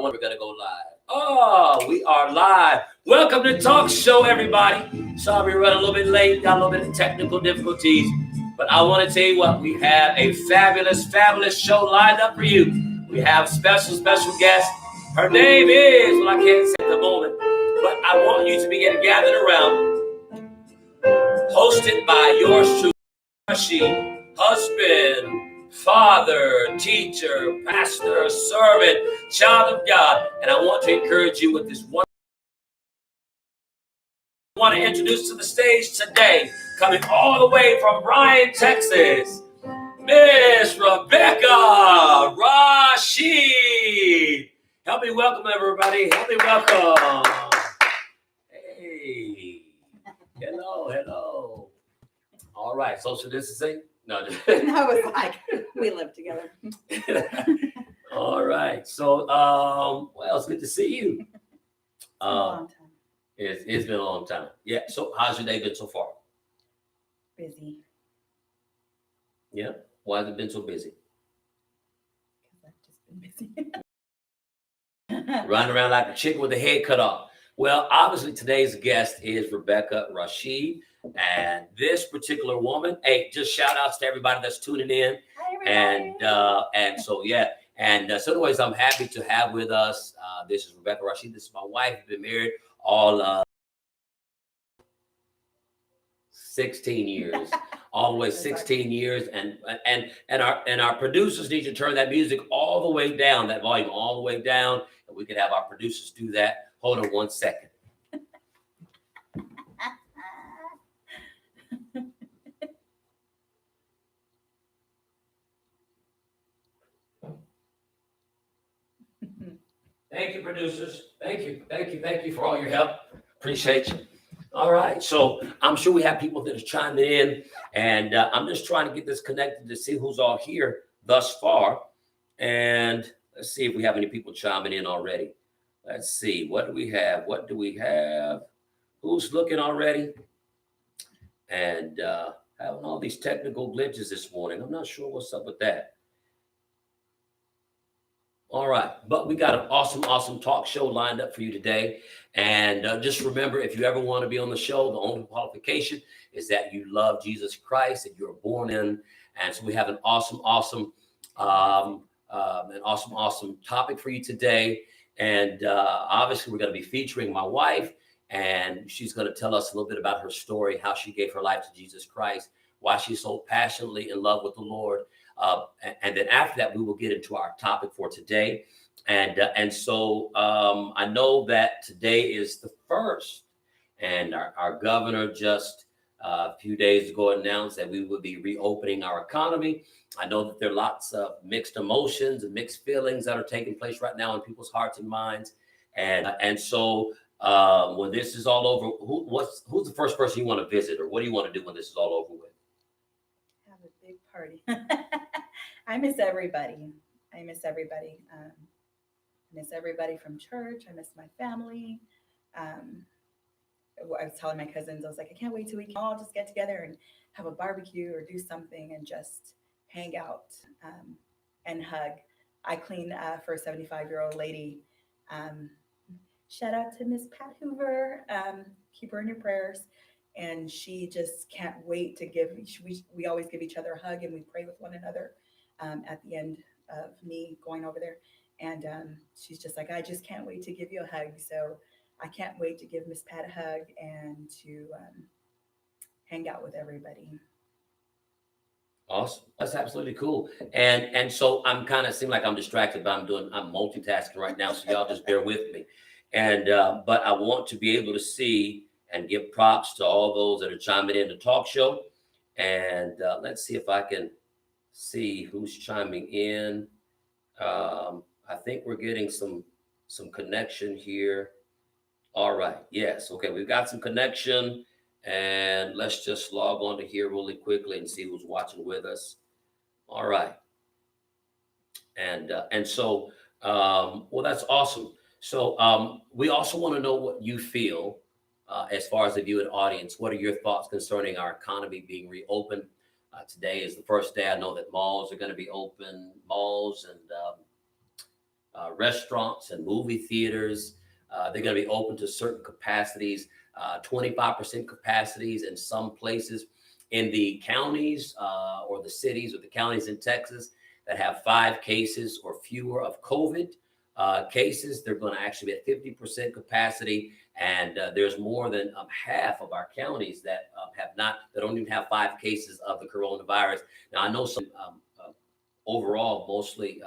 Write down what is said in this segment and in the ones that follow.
we're going to go live. Oh, we are live. Welcome to Talk Show, everybody. Sorry we're running a little bit late, got a little bit of technical difficulties, but I want to tell you what, we have a fabulous, fabulous show lined up for you. We have special guest. Her name is, well, I can't say at the moment, but I want you to begin gathered around, hosted by yours truly, Rashid, husband, father, teacher, pastor, servant, child of God. And I want to encourage you with this one. I want to introduce to the stage today, coming all the way from Bryan, Texas, Miss Rebecca Rashid. Help me welcome everybody. Help me welcome. Hey. Hello. All right, social distancing? No. I was like, we live together. All right. So, well, it's good to see you. It's been a long time. It's been a long time. Yeah. So, how's your day been so far? Busy. Yeah. Why has it been so busy? Because I've just been busy. Running around like a chicken with the head cut off. Well, obviously, today's guest is Rebecca Rashid. And this particular woman, hey, just shout outs to everybody that's tuning in. Hi, everybody. And so, yeah. And so anyways, I'm happy to have with us, this is Rebecca Rashid. This is my wife. We've been married all 16 years, all the way 16 years. And our producers need to turn that music all the way down, that volume all the way down. And we could have our producers do that. Hold on one second. Thank you, producers. Thank you for all your help. Appreciate you. All right. So I'm sure we have people that are chiming in, and I'm just trying to get this connected to see who's all here thus far. And let's see if we have any people chiming in already. Let's see. What do we have? Who's looking already? And having all these technical glitches this morning. I'm not sure what's up with that. All right, but we got an awesome talk show lined up for you today. And just remember, if you ever want to be on the show, the only qualification is that you love Jesus Christ and you're born in. And so we have an awesome topic for you today. And obviously, we're going to be featuring my wife, and she's going to tell us a little bit about her story, how she gave her life to Jesus Christ, why she's so passionately in love with the Lord. And then after that, we will get into our topic for today. And so I know that today is the first, and our governor just a few days ago announced that we will be reopening our economy. I know that there are lots of mixed emotions and mixed feelings that are taking place right now in people's hearts and minds. And so when this is all over, who's the first person you want to visit, or what do you want to do when this is all over with? Have a big party. I miss everybody. I miss everybody from church. I miss my family. I was telling my cousins, I was like, I can't wait till we can all just get together and have a barbecue or do something and just hang out and hug. I clean for a 75-year-old lady. Shout out to Miss Pat Hoover. Keep her in your prayers. And she just can't wait to we always give each other a hug, and we pray with one another at the end of me going over there. And she's just like, I just can't wait to give you a hug. So I can't wait to give Miss Pat a hug and to hang out with everybody. Awesome. That's absolutely cool. And so I'm kind of seem like I'm distracted, but I'm multitasking right now. So y'all just bear with me. And but I want to be able to see and give props to all those that are chiming in the talk show. And let's see if I can see who's chiming in. I think we're getting some connection here. All right. Yes. Okay. We've got some connection, and let's just log on to here really quickly and see who's watching with us. All right. And so, well, that's awesome. So we also want to know what you feel as far as the viewing audience. What are your thoughts concerning our economy being reopened? Today is the first day. I know that malls are going to be open, malls and restaurants and movie theaters. They're going to be open to certain capacities, 25% capacities in some places in the counties or the cities or the counties in Texas that have 5 cases or fewer of COVID cases. They're going to actually be at 50% capacity. And there's more than half of our counties that that don't even have 5 cases of the coronavirus. Now, I know some overall mostly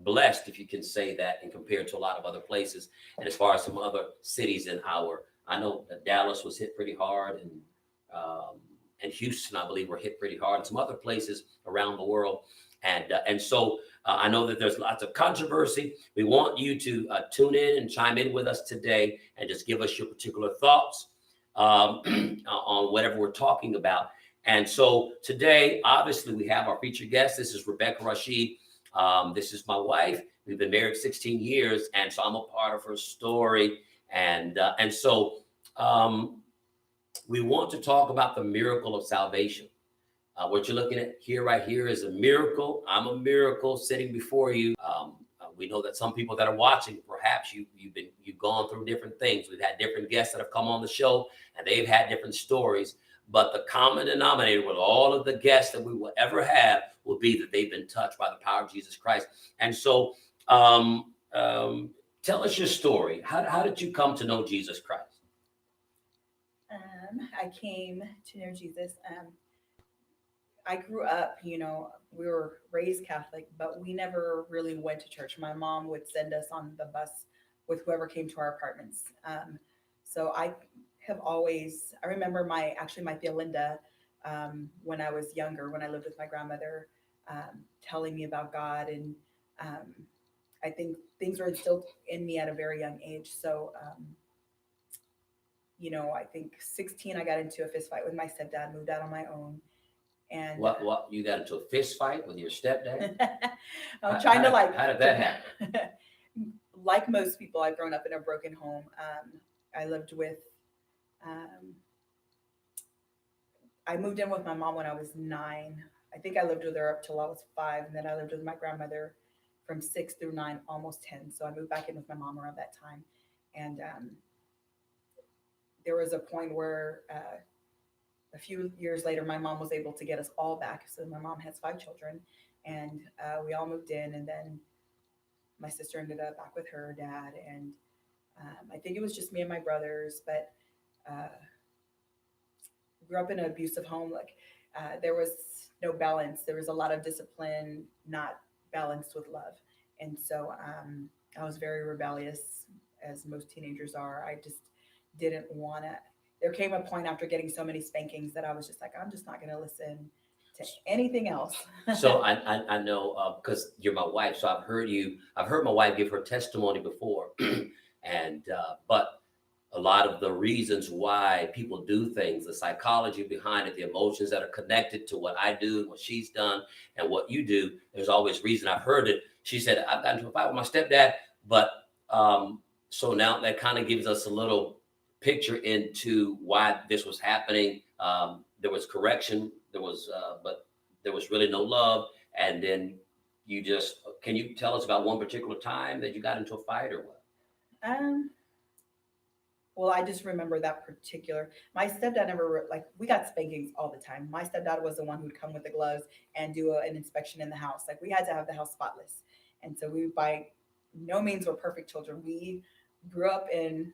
blessed, if you can say that, and compared to a lot of other places. And as far as some other cities I know that Dallas was hit pretty hard, and Houston, I believe, were hit pretty hard, and some other places around the world. And so I know that there's lots of controversy. We want you to tune in and chime in with us today and just give us your particular thoughts on whatever we're talking about. And so today, obviously, we have our featured guest. This is Rebecca Rashid. This is my wife. We've been married 16 years, and so I'm a part of her story. And so we want to talk about the miracle of salvation. What you're looking at here, right here, is a miracle. I'm a miracle sitting before you. We know that some people that are watching, perhaps you've gone through different things. We've had different guests that have come on the show, and they've had different stories. But the common denominator with all of the guests that we will ever have will be that they've been touched by the power of Jesus Christ. And so, tell us your story. How did you come to know Jesus Christ? I came to know Jesus. I grew up, we were raised Catholic, but we never really went to church. My mom would send us on the bus with whoever came to our apartments. So I remember my Tia Linda, when I was younger, when I lived with my grandmother, telling me about God. And I think things were instilled in me at a very young age. So, I think 16, I got into a fist fight with my stepdad, moved out on my own. And what you got into a fist fight with your stepdad? I'm trying to how did that happen? Like most people, I've grown up in a broken home. I lived with, I moved in with my mom when I was 9. I think I lived with her up till I was 5, and then I lived with my grandmother from 6 through 9, almost 10. So I moved back in with my mom around that time. And there was a point where a few years later, my mom was able to get us all back. So my mom has 5 children, and we all moved in. And then my sister ended up back with her dad. And I think it was just me and my brothers, but grew up in an abusive home. Like there was no balance. There was a lot of discipline, not balanced with love. And so I was very rebellious, as most teenagers are. I just didn't want to. There came a point after getting so many spankings that I was just like, I'm just not going to listen to anything else. So I know, because you're my wife, so I've heard my wife give her testimony before. And but a lot of the reasons why people do things, the psychology behind it, the emotions that are connected to what I do, what she's done, and what you do, there's always reason. I've heard it. She said, I've gotten into a fight with my stepdad. But so now that kind of gives us a little picture into why this was happening. There was correction, but there was really no love. And then can you tell us about one particular time that you got into a fight or what? Well, I just remember that my stepdad never, we got spankings all the time. My stepdad was the one who'd come with the gloves and do an inspection in the house. Like, we had to have the house spotless. And so we, by no means, were perfect children. We grew up in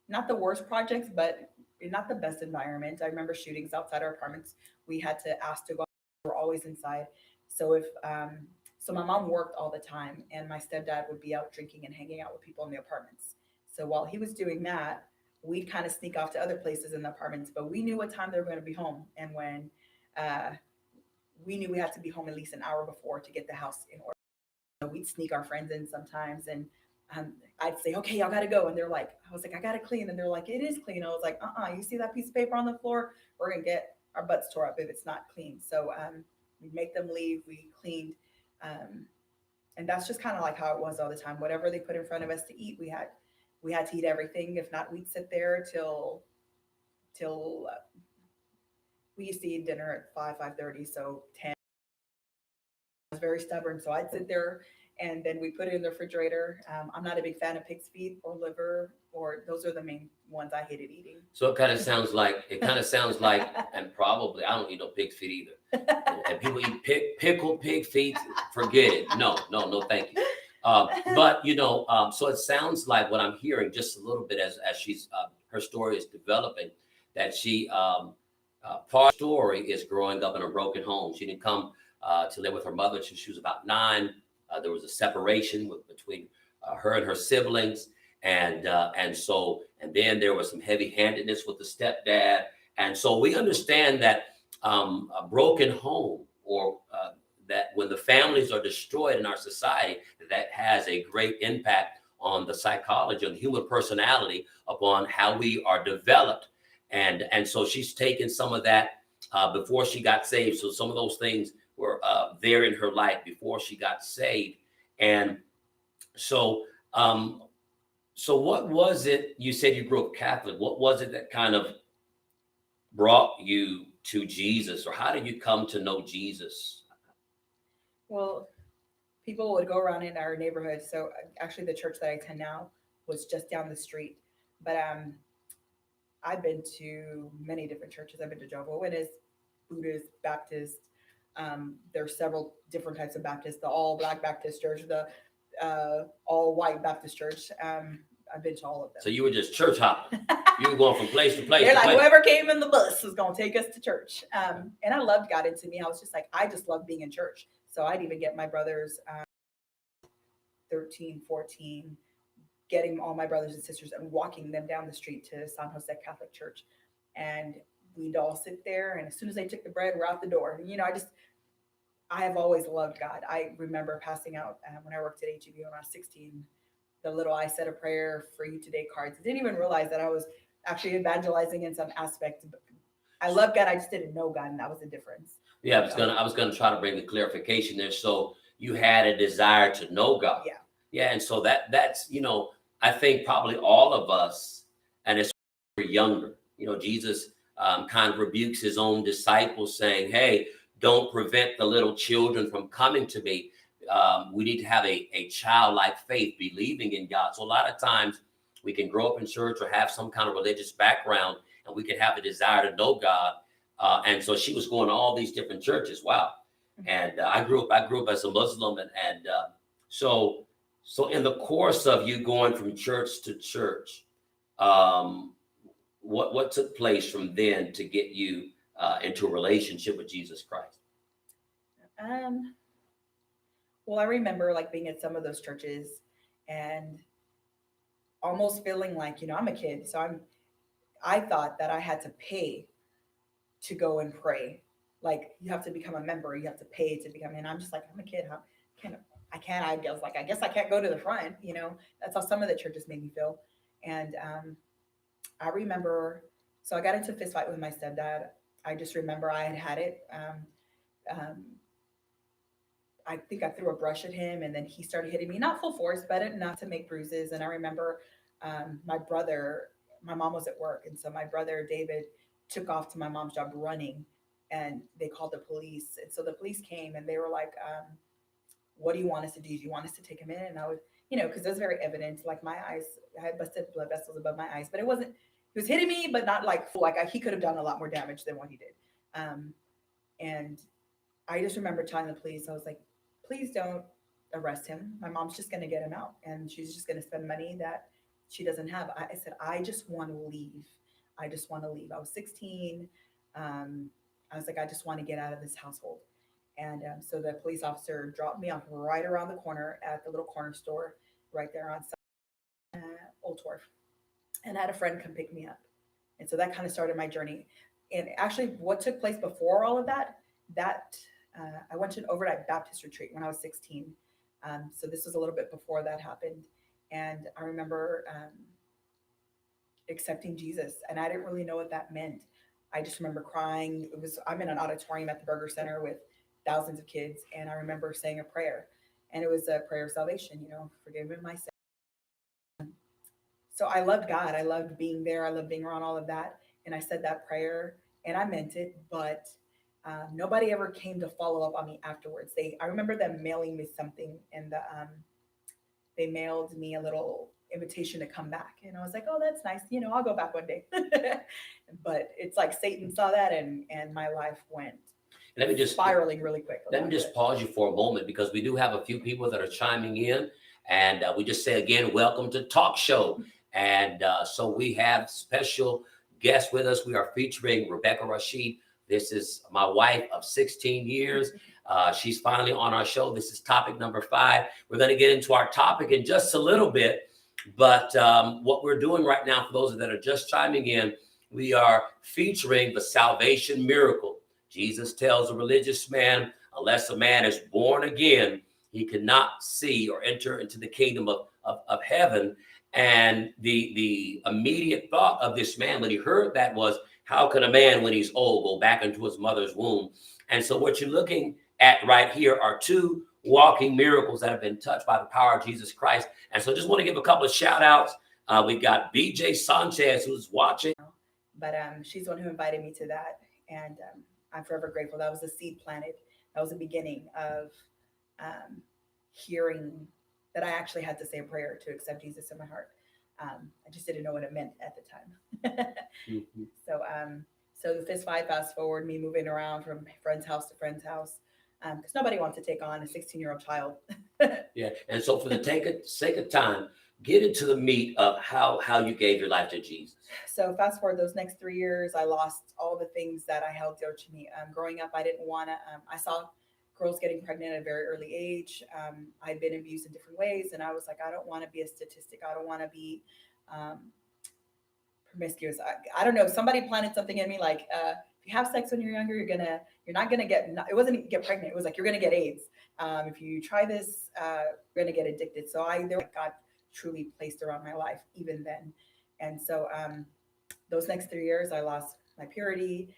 not the worst projects, but not the best environment. I remember shootings outside our apartments. We had to ask to go. We were always inside. So so my mom worked all the time, and my stepdad would be out drinking and hanging out with people in the apartments. So while he was doing that, we'd kind of sneak off to other places in the apartments, but we knew what time they were going to be home. And when we knew we had to be home at least an hour before to get the house in order. So we'd sneak our friends in sometimes, and I'd say, okay, y'all got to go. And I was like, I got to clean. And they're like, it is clean. I was like, you see that piece of paper on the floor? We're going to get our butts tore up if it's not clean. So we make them leave. We cleaned. And that's just kind of like how it was all the time. Whatever they put in front of us to eat, we had to eat everything. If not, we'd sit there till we used to eat dinner at 5:30. So 10. I was very stubborn. So I'd sit there and then we put it in the refrigerator. I'm not a big fan of pig's feet or liver, or those are the main ones I hated eating. So it kind of sounds like, and probably I don't eat no pig's feet either. And people eat pickled pig feet, forget it. No, no, no, thank you. But so it sounds like what I'm hearing just a little bit as she's her story is developing, that she part of the story is growing up in a broken home. She didn't come to live with her mother until she was about 9. There was a separation between her and her siblings, and then there was some heavy-handedness with the stepdad, and so we understand that a broken home, or that when the families are destroyed in our society, that has a great impact on the psychology and the human personality, upon how we are developed. And so she's taken some of that before she got saved. So some of those things were there in her life before she got saved. And so so what was it, you said you grew up Catholic, what was it that kind of brought you to Jesus, or how did you come to know Jesus? Well, people would go around in our neighborhood. So actually, the church that I attend now was just down the street. But I've been to many different churches. I've been to Jehovah's Witness, Buddhist, Baptist. There's several different types of Baptists. The all black Baptist church, the all white Baptist church. I've been to all of them. So you were just church hopping. You were going from place to place. They're to like, place. whoever came in the bus was going to take us to church. And I loved God. And to me, I was just like, I just love being in church. So I'd even get my brothers 13, 14, getting all my brothers and sisters and walking them down the street to San Jose Catholic Church. And we'd all sit there. And as soon as they took the bread, we're out the door. I have always loved God. I remember passing out when I worked at HEB when I was 16, the little I said a prayer for you today cards. I didn't even realize that I was actually evangelizing in some aspect. I love God. I just didn't know God, and that was the difference. Yeah, I was gonna try to bring the clarification there. So you had a desire to know God. Yeah. Yeah, and so that's I think probably all of us, and it's we're younger. Jesus kind of rebukes his own disciples, saying, "Hey, don't prevent the little children from coming to me." We need to have a childlike faith, believing in God. So a lot of times we can grow up in church or have some kind of religious background, and we can have a desire to know God. And so she was going to all these different churches. Wow. And I grew up as a Muslim, and so in the course of you going from church to church, what took place from then to get you into a relationship with Jesus Christ? Well, I remember like being at some of those churches and almost feeling like, I'm a kid. So I thought that I had to pay to go and pray. Like you have to become a member, you have to pay to become, and I'm just like, I'm a kid. I guess I can't go to the front, that's how some of the churches made me feel. And I remember, so I got into a fist fight with my stepdad. I just remember I had it. I think I threw a brush at him, and then he started hitting me, not full force, but enough to make bruises. And I remember my mom was at work. And so my brother, David, took off to my mom's job running, and they called the police. And so the police came, and they were like, what do you want us to do? Do you want us to take him in? And I was, because it was very evident, like my eyes, I had busted blood vessels above my eyes, but it wasn't, he was hitting me, but not like full, he could have done a lot more damage than what he did. And I just remember telling the police, I was like, please don't arrest him. My mom's just going to get him out, and she's just going to spend money that she doesn't have. I said, I just want to leave. I just want to leave. I was 16. I was like, I just want to get out of this household. And so the police officer dropped me off right around the corner at the little corner store right there on Old Torf. And I had a friend come pick me up. And so that kind of started my journey. And actually what took place before all of that, I went to an overnight Baptist retreat when I was 16. So this was a little bit before that happened. And I remember accepting Jesus, and I didn't really know what that meant. I just remember crying. I'm in an auditorium at the Burger Center with thousands of kids. And I remember saying a prayer, and it was a prayer of salvation, forgive me my sin. So I loved God. I loved being there. I loved being around all of that. And I said that prayer, and I meant it, but Nobody ever came to follow up on me afterwards. I remember them mailing me something, and they mailed me a little invitation to come back, and I was like, oh, that's nice. I'll go back one day. But it's like Satan saw that, and my life went Let me just spiraling really quick. Let me just pause you for a moment, because we do have a few people that are chiming in, and we just say again, welcome to Talk Show. And so we have special guests with us. We are featuring Rebecca Rashid. This is my wife of 16 years. She's finally on our show. This is topic number 5. We're going to get into our topic in just a little bit. But what we're doing right now, for those that are just chiming in, we are featuring the salvation miracle. Jesus tells a religious man, unless a man is born again, he cannot see or enter into the kingdom of heaven. And the immediate thought of this man when he heard that was, how can a man when he's old go back into his mother's womb? And so what you're looking at right here are 2 walking miracles that have been touched by the power of Jesus Christ. And so just want to give a couple of shout outs. We got BJ Sanchez, who's watching. But she's the one who invited me to that. And I'm forever grateful. That was the seed planted. That was the beginning of hearing that I actually had to say a prayer to accept Jesus in my heart. I just didn't know what it meant at the time. Mm-hmm. So the fast forward, me moving around from friend's house to friend's house, because nobody wants to take on a 16-year-old child. Yeah, and so for the sake of time, get into the meat of how you gave your life to Jesus. So fast forward those next 3 years, I lost all the things that I held dear to me. Growing up, I didn't want to. I saw girls getting pregnant at a very early age. I'd been abused in different ways, and I was like, I don't want to be a statistic. I don't want to be promiscuous. I don't know. Somebody planted something in me like, if you have sex when you're younger, you're not gonna get. It wasn't get pregnant. It was like you're gonna get AIDS. If you try this, you're gonna get addicted. So God truly placed around my life even then, and so those next 3 years, I lost my purity.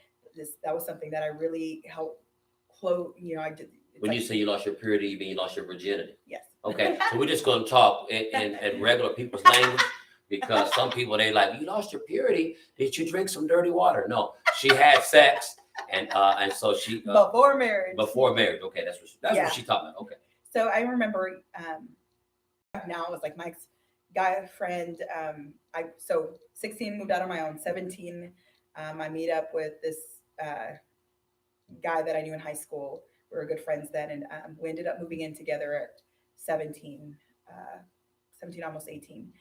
That was something that I really helped close. I did. When you say you lost your purity, you mean you lost your virginity? Yes. Okay, so we're just going to talk in regular people's language, because some people, they like, you lost your purity. Did you drink some dirty water? No, she had sex, and so she before marriage. Before marriage, okay, that's what she's talking about. Okay. So I remember now it was like Mike's guy friend. So 16 moved out on my own. 17, I meet up with this guy that I knew in high school. We were good friends then, and we ended up moving in together at 17, almost 18.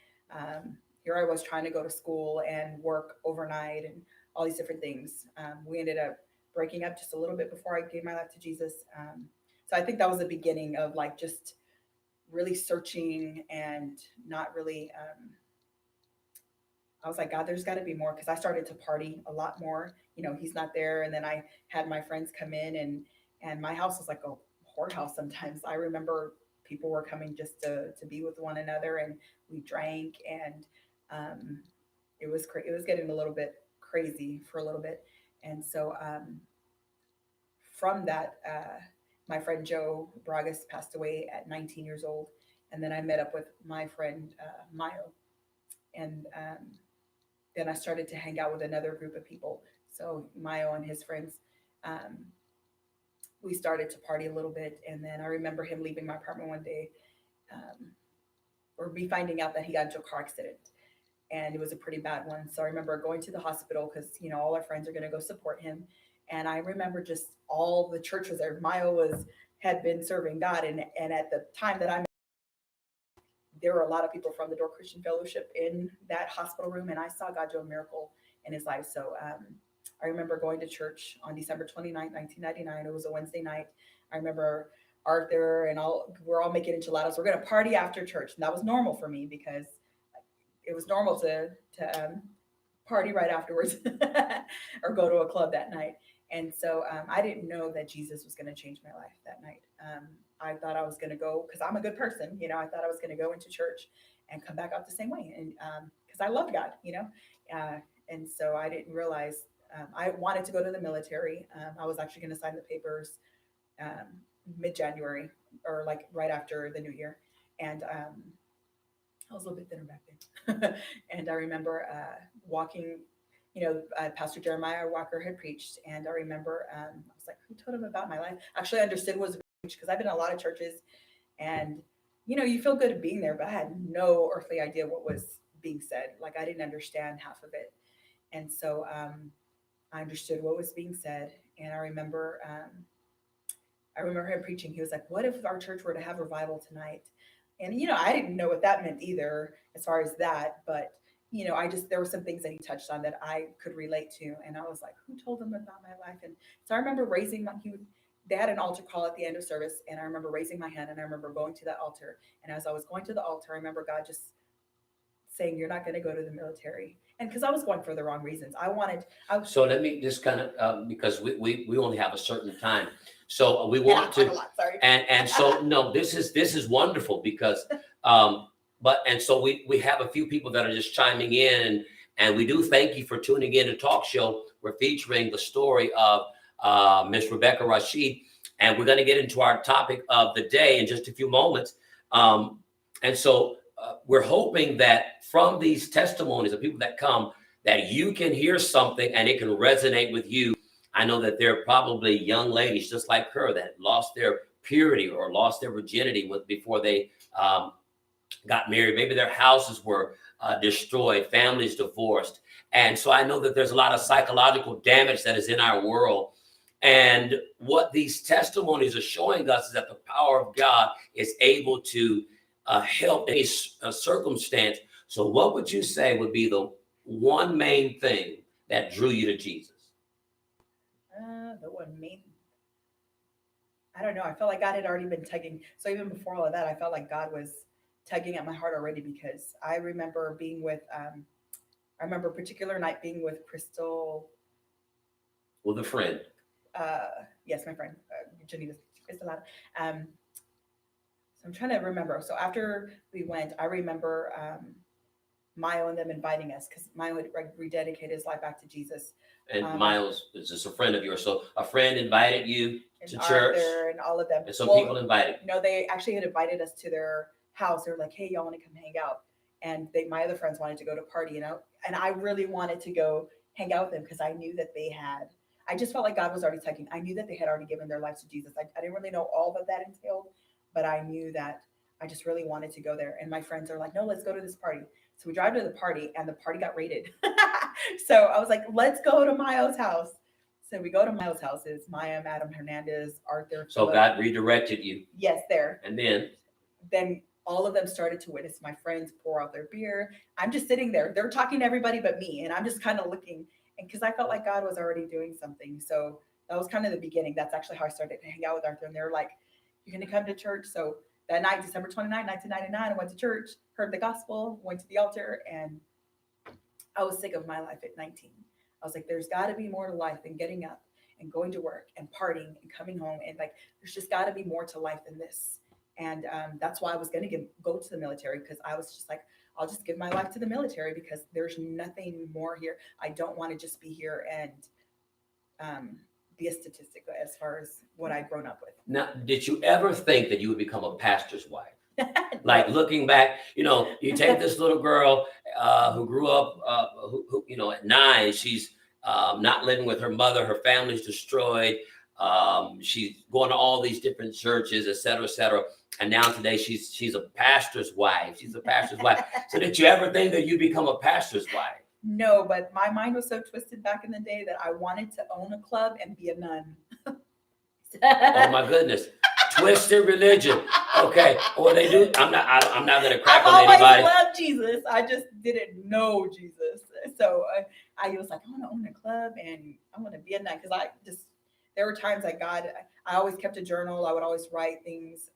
Here I was trying to go to school and work overnight and all these different things. We ended up breaking up just a little bit before I gave my life to Jesus. So I think that was the beginning of like just really searching and not really. I was like, God, there's got to be more, because I started to party a lot more. He's not there, and then I had my friends come in, and my house was like a whorehouse sometimes. I remember people were coming just to be with one another, and we drank, and it was getting a little bit crazy for a little bit. And so from that, my friend Joe Bragas passed away at 19 years old, and then I met up with my friend Mayo, and then I started to hang out with another group of people. So Mayo and his friends, we started to party a little bit. And then I remember him leaving my apartment one day, or me finding out that he got into a car accident, and it was a pretty bad one. So I remember going to the hospital, because, all our friends are going to go support him. And I remember just all the church was there. Mayo had been serving God. And at the time that I met, there were a lot of people from the Door Christian Fellowship in that hospital room, and I saw God do a miracle in his life. So I remember going to church on December 29th, 1999. It was a Wednesday night. I remember Arthur and we're all making enchiladas. We're going to party after church. And that was normal for me, because it was normal to party right afterwards or go to a club that night. And so I didn't know that Jesus was going to change my life that night. I thought I was going to go, because I'm a good person, I thought I was going to go into church and come back out the same way. And because I loved God, and so I didn't realize I wanted to go to the military. I was actually going to sign the papers mid-January, or like right after the new year. And I was a little bit thinner back then. And I remember walking Pastor Jeremiah Walker had preached, and I remember I was like, who told him about my life? Actually, I understood what was preached because I've been in a lot of churches, and you feel good being there, but I had no earthly idea what was being said. Like I didn't understand half of it, and so I understood what was being said, and I remember him preaching. He was like, "What if our church were to have revival tonight?" And I didn't know what that meant either, as far as that. But I just there were some things that he touched on that I could relate to, and I was like, "Who told him about my life?" And so I remember raising my. They had an altar call at the end of service, and I remember raising my hand, and I remember going to that altar. And as I was going to the altar, I remember God just saying, "You're not going to go to the military," and because I was going for the wrong reasons, So let me just kind of because we only have a certain time, so we Yeah, want talk to, a lot. Sorry. and so no, this is wonderful because and so we have a few people that are just chiming in, and we do thank you for tuning in to Talk Show. We're featuring the story of Miss Rebecca Rashid, and we're going to get into our topic of the day in just a few moments. And so we're hoping that from these testimonies of people that come, that you can hear something and it can resonate with you. I know that there are probably young ladies just like her that lost their purity or lost their virginity before they got married. Maybe their houses were destroyed, families divorced. And so I know that there's a lot of psychological damage that is in our world. And what these testimonies are showing us is that the power of God is able to help any circumstance. So what would you say would be the one main thing that drew you to Jesus? The one main. I don't know. I felt like God had already been tugging. So even before all of that, I felt like God was tugging at my heart already because I remember being with. I remember a particular night being with Crystal. With a friend. Yes, my friend, Janita Crystal. So I'm trying to remember. So after we went, I remember Milo and them inviting us because Milo had rededicated his life back to Jesus. And Miles is just a friend of yours. So a friend invited you to church. And all of them. And some people invited. They actually had invited us to their house. They were like, "Hey, y'all want to come hang out?" And my other friends wanted to go to party, and I really wanted to go hang out with them because I knew that they had. I just felt like God was already tugging. I knew that they had already given their lives to Jesus. I didn't really know all that entailed, but I knew that I just really wanted to go there. And my friends are like, "No, let's go to this party." So we drive to the party, and the party got raided. So I was like, "Let's go to Mayo's house." So we go to Mayo's house. It's Maya, Madam Hernandez, Arthur. So Philip. God redirected you. Yes, there. And then all of them started to witness my friends pour out their beer. I'm just sitting there. They're talking to everybody but me, and I'm just kind of looking. And because I felt like God was already doing something. So that was kind of the beginning. That's actually how I started to hang out with Arthur. And they were like, "You're going to come to church?" So that night, December 29, 1999, I went to church, heard the gospel, went to the altar, and I was sick of my life at 19. I was like, there's got to be more to life than getting up and going to work and partying and coming home. And like, there's just got to be more to life than this. And that's why I was going to go to the military, because I was just like, I'll just give my life to the military because there's nothing more here. I don't want to just be here and be a statistic as far as what I'd grown up with. Now, did you ever think that you would become a pastor's wife? Like looking back, you take this little girl who grew up, who at 9, she's not living with her mother. Her family's destroyed. She's going to all these different churches, et cetera, et cetera. And now today she's a pastor's wife. She's a pastor's wife. So did you ever think that you'd become a pastor's wife? No, but my mind was so twisted back in the day that I wanted to own a club and be a nun. Oh my goodness. Twisted religion. Okay. Well, they do. I'm not going to crack on anybody. I always loved Jesus. I just didn't know Jesus. So I was like, I want to own a club and I want to be a nun, because there were times that I always kept a journal. I would always write things.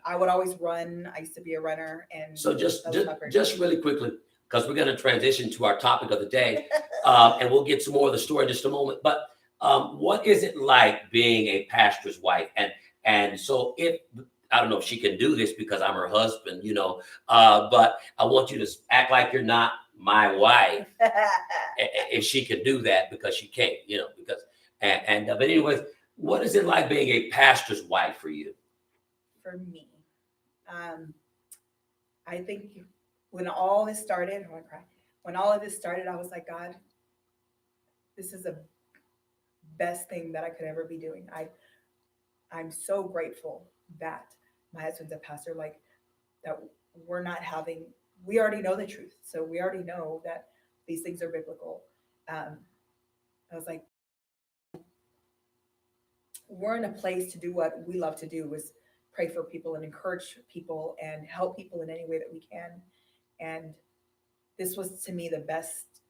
I would always run. I used to be a runner. And so just really quickly, because we're going to transition to our topic of the day, and we'll get some more of the story in just a moment. But what is it like being a pastor's wife? And so I don't know if she can do this because I'm her husband, but I want you to act like you're not my wife. If she can do that, because she can't, but anyways, what is it like being a pastor's wife for you? For me, I think when all this started, when all of this started, I was like, God, this is the best thing that I could ever be doing. I'm so grateful that my husband's a pastor, like that we're not having, we already know the truth. So we already know that these things are biblical. I was like, we're in a place to do what we love to do, is pray for people and encourage people and help people in any way that we can. And this was to me the best.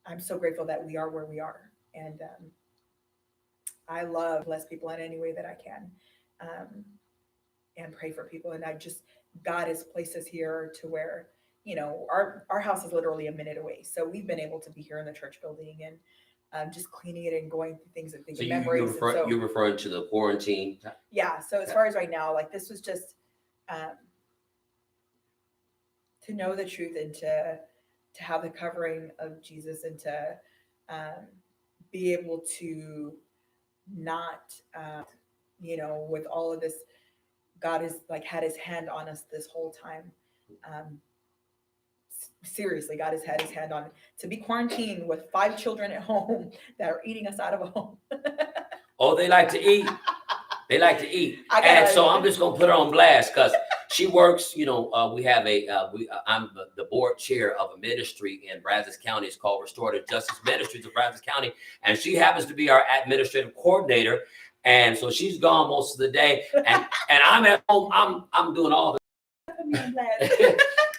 I'm so grateful that we are where we are. And I love bless people in any way that I can, and pray for people. And God has placed us here to where, our house is literally a minute away. So we've been able to be here in the church building and just cleaning it and going through things and So thinking memories. you're referring to the quarantine? Yeah. So as far as right now, like this was just to know the truth and to have the covering of Jesus and to be able to not, with all of this, God has like had his hand on us this whole time. Seriously, God has had his hand on to be quarantined with 5 children at home that are eating us out of a home. Oh, they like to eat. They like to eat. And so I'm just going to put her on blast because she works, we have I'm the board chair of a ministry in Brazos County. It's called Restorative Justice Ministries of Brazos County. And she happens to be our administrative coordinator. And so she's gone most of the day. And I'm at home. I'm doing all the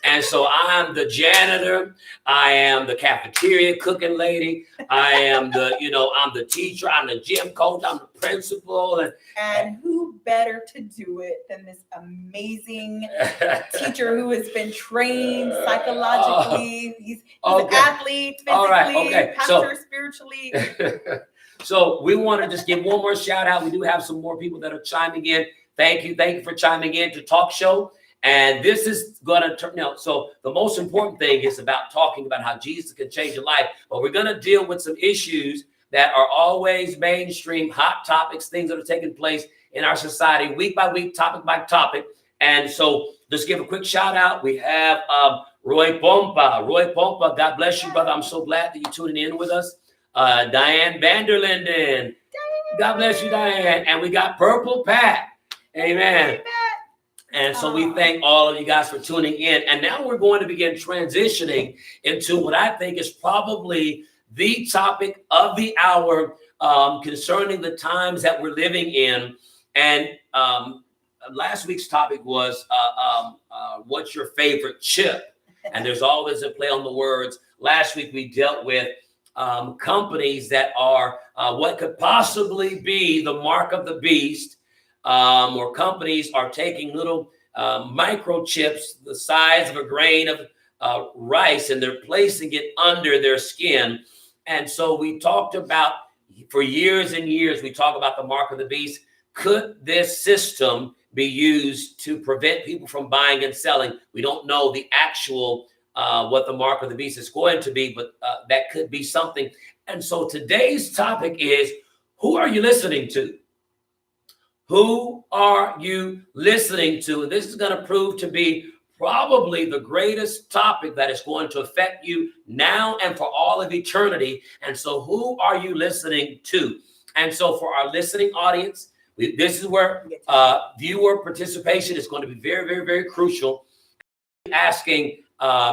And so I'm the janitor. I am the cafeteria cooking lady. I am I'm the teacher. I'm the gym coach. I'm the principal. And who better to do it than this amazing teacher who has been trained psychologically. He's an athlete, physically, pastor, spiritually. So we want to just give one more shout out. We do have some more people that are chiming in. Thank you for chiming in to TalkShow. And this is going to turn out. So the most important thing is about talking about how Jesus can change your life. But we're going to deal with some issues that are always mainstream, hot topics, things that are taking place in our society, week by week, topic by topic. And so just give a quick shout out. We have Roy Pompa. Roy Pompa, God bless you, brother. I'm so glad that you're tuning in with us. Diane Vanderlinden. God bless you, Diane. And we got Purple Pat. Amen. And so we thank all of you guys for tuning in. And now we're going to begin transitioning into what I think is probably the topic of the hour concerning the times that we're living in. And last week's topic was what's your favorite chip? And there's always a play on the words. Last week we dealt with companies that are what could possibly be the mark of the beast. Or companies are taking little microchips the size of a grain of rice, and they're placing it under their skin. And so we talked about, for years and years, we talk about the mark of the beast. Could this system be used to prevent people from buying and selling? We don't know the actual what the mark of the beast is going to be, but that could be something. And so today's topic is, who are you listening to? Who are you listening to? And this is going to prove to be probably the greatest topic that is going to affect you now and for all of eternity. And so who are you listening to? And so for our listening audience, this is where viewer participation is going to be very, very, very crucial. Asking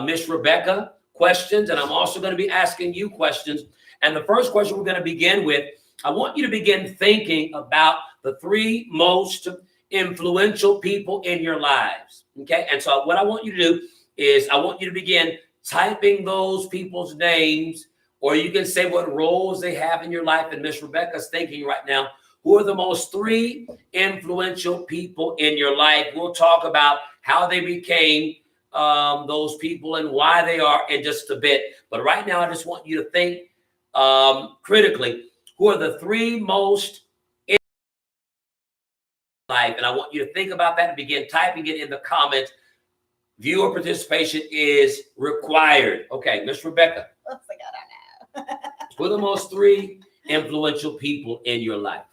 Miss Rebecca questions, and I'm also going to be asking you questions. And the first question we're going to begin with, I want you to begin thinking about the 3 most influential people in your lives. Okay. And so what I want you to do is I want you to begin typing those people's names, or you can say what roles they have in your life. And Miss Rebecca's thinking right now, who are the most 3 influential people in your life? We'll talk about how they became those people and why they are in just a bit. But right now, I just want you to think critically. Who are the 3 most in life? And I want you to think about that and begin typing it in the comments. Viewer participation is required. Okay, Miss Rebecca. Looks like I don't know. Who are the most 3 influential people in your life?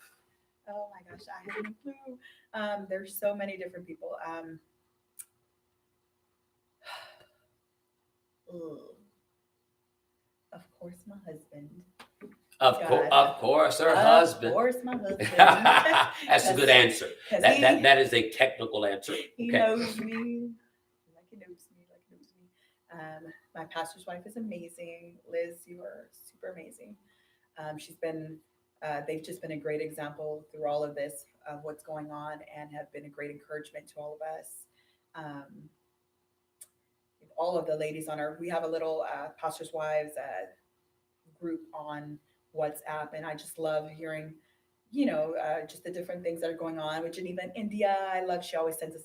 Oh my gosh, I have no clue. There's so many different people. Of course, my husband. Of course, her Of husband. course, my husband. That's a good answer. Because That is a technical answer. he Okay. knows me like he knows me, like he knows me. My pastor's wife is amazing. Liz, you are super amazing. They've just been a great example through all of this of what's going on and have been a great encouragement to all of us. Um, all of the ladies on we have a little pastor's wives group on WhatsApp, and I just love hearing, just the different things that are going on. Which, and even India, I love. She always sends us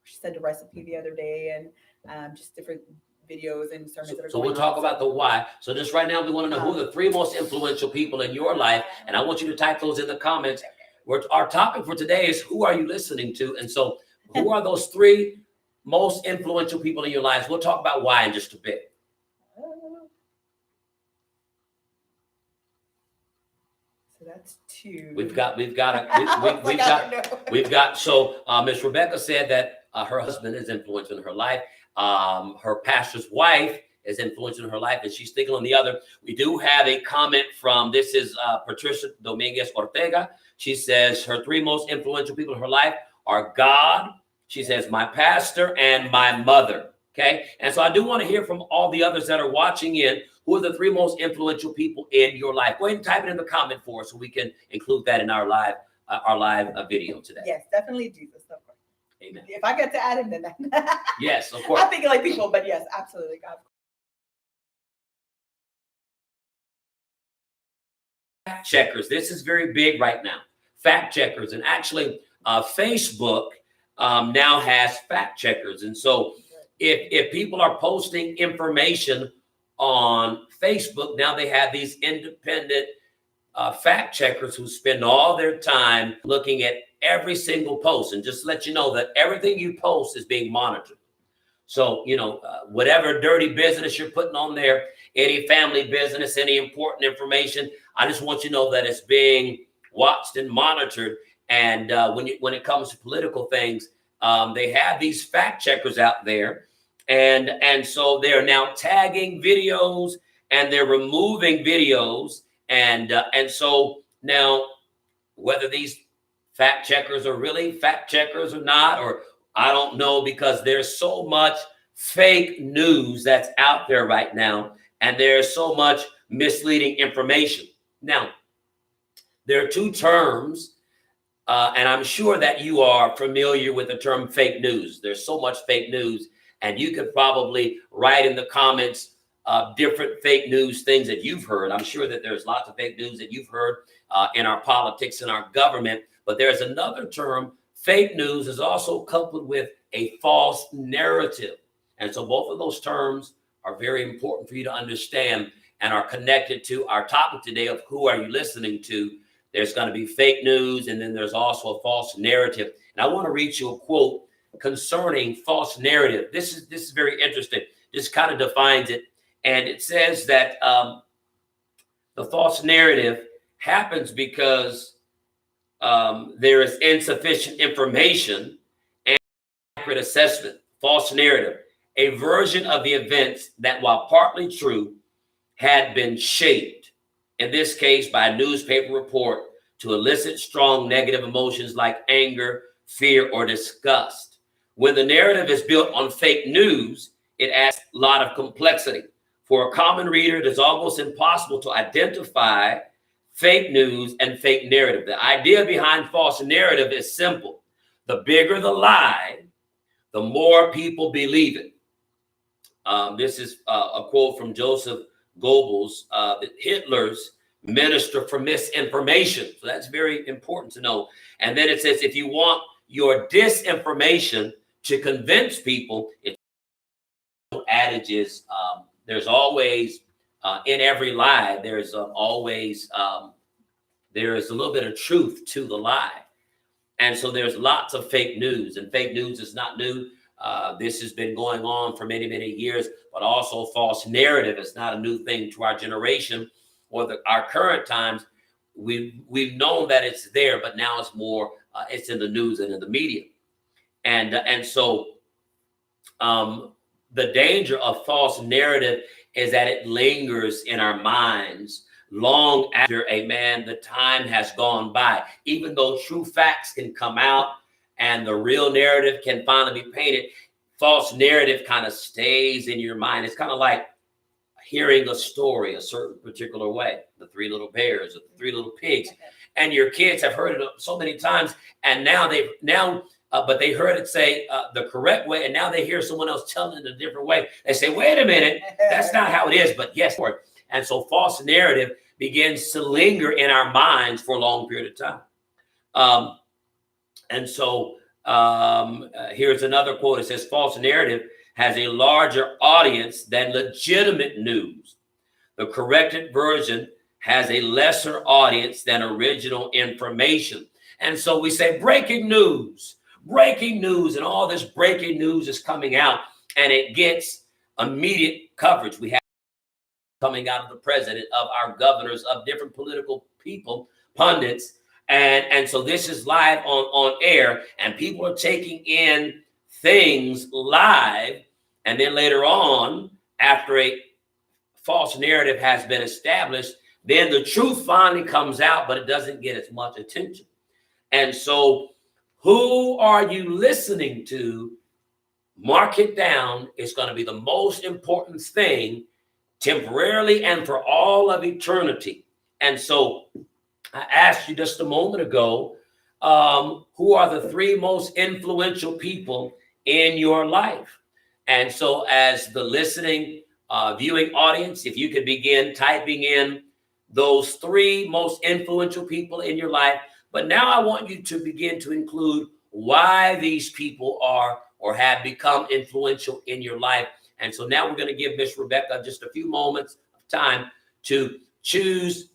she sent a recipe the other day, and just different videos and sermons that are So going we'll talk on. about the why. So just right now, we want to know who are the 3 most influential people in your life, and I want you to type those in the comments. Our topic for today is who are you listening to, and so who are those 3 most influential people in your lives? We'll talk about why in just a bit. So that's 2. We've got so Miss Rebecca said that her husband is influential in her life. Her pastor's wife is influential in her life, and she's thinking on the other. We do have a comment from, this is Patricia Dominguez Ortega. She says her 3 most influential people in her life are God, she says, my pastor, and my mother. Okay, and so I do want to hear from all the others that are watching in. Who are the 3 most influential people in your life? Go ahead and type it in the comment for us so we can include that in our live video today. Yes, definitely Jesus, of course. Amen. If I get to add him, then yes, of course. I'm thinking like people, but yes, absolutely, God. Fact checkers. This is very big right now. Fact checkers, and actually, Facebook now has fact checkers, and so if people are posting information on Facebook, now they have these independent fact checkers who spend all their time looking at every single post, and just let you know that everything you post is being monitored. So, whatever dirty business you're putting on there, any family business, any important information, I just want you to know that it's being watched and monitored. And when it comes to political things, they have these fact checkers out there. And so they're now tagging videos and they're removing videos. And so now, whether these fact checkers are really fact checkers or not, or I don't know, because there's so much fake news that's out there right now, and there's so much misleading information. Now, there are 2 terms, and I'm sure that you are familiar with the term fake news. There's so much fake news, and you could probably write in the comments different fake news things that you've heard. I'm sure that there's lots of fake news that you've heard in our politics and our government, but there's another term. Fake news is also coupled with a false narrative. And so both of those terms are very important for you to understand and are connected to our topic today of who are you listening to. There's going to be fake news, and then there's also a false narrative. And I want to read you a quote concerning false narrative. This is very interesting. This kind of defines it. And it says that the false narrative happens because there is insufficient information and accurate assessment. False narrative, a version of the events that, while partly true, had been shaped, in this case by a newspaper report, to elicit strong negative emotions like anger, fear, or disgust. When the narrative is built on fake news, it adds a lot of complexity. For a common reader, it is almost impossible to identify fake news and fake narrative. The idea behind false narrative is simple. The bigger the lie, the more people believe it. This is a quote from Joseph Goebbels, Hitler's minister for misinformation. So that's very important to know. And then it says, if you want your disinformation to convince people, it's adages. There's always, in every lie, there's always, there is a little bit of truth to the lie. And so there's lots of fake news, and fake news is not new. This has been going on for many, many years, but also false narrative is not a new thing to our generation or our current times. We've known that it's there, but now it's more, it's in the news and in the media. And so the danger of false narrative is that it lingers in our minds long after, amen, the time has gone by. Even though true facts can come out and the real narrative can finally be painted, false narrative kind of stays in your mind. It's kind of like hearing a story a certain particular way, the three little bears or the three little pigs, and your kids have heard it so many times, and but they heard it say the correct way, and now they hear someone else telling it a different way. They say, wait a minute, that's not how it is, but yes, Lord. And so false narrative begins to linger in our minds for a long period of time. Here's another quote. It says, false narrative has a larger audience than legitimate news. The corrected version has a lesser audience than original information. And so we say breaking news, and all this breaking news is coming out, and it gets immediate coverage. We have coming out of the president, of our governors, of different political people, pundits. And so this is live on air, and people are taking in things live. And then later on, after a false narrative has been established, then the truth finally comes out, but it doesn't get as much attention. And so who are you listening to? Mark it down. It's going to be the most important thing temporarily and for all of eternity. And so I asked you just a moment ago, who are the three most influential people in your life? And so as the listening, viewing audience, if you could begin typing in those three most influential people in your life. But now I want you to begin to include why these people are or have become influential in your life. And so now we're going to give Miss Rebecca just a few moments of time to choose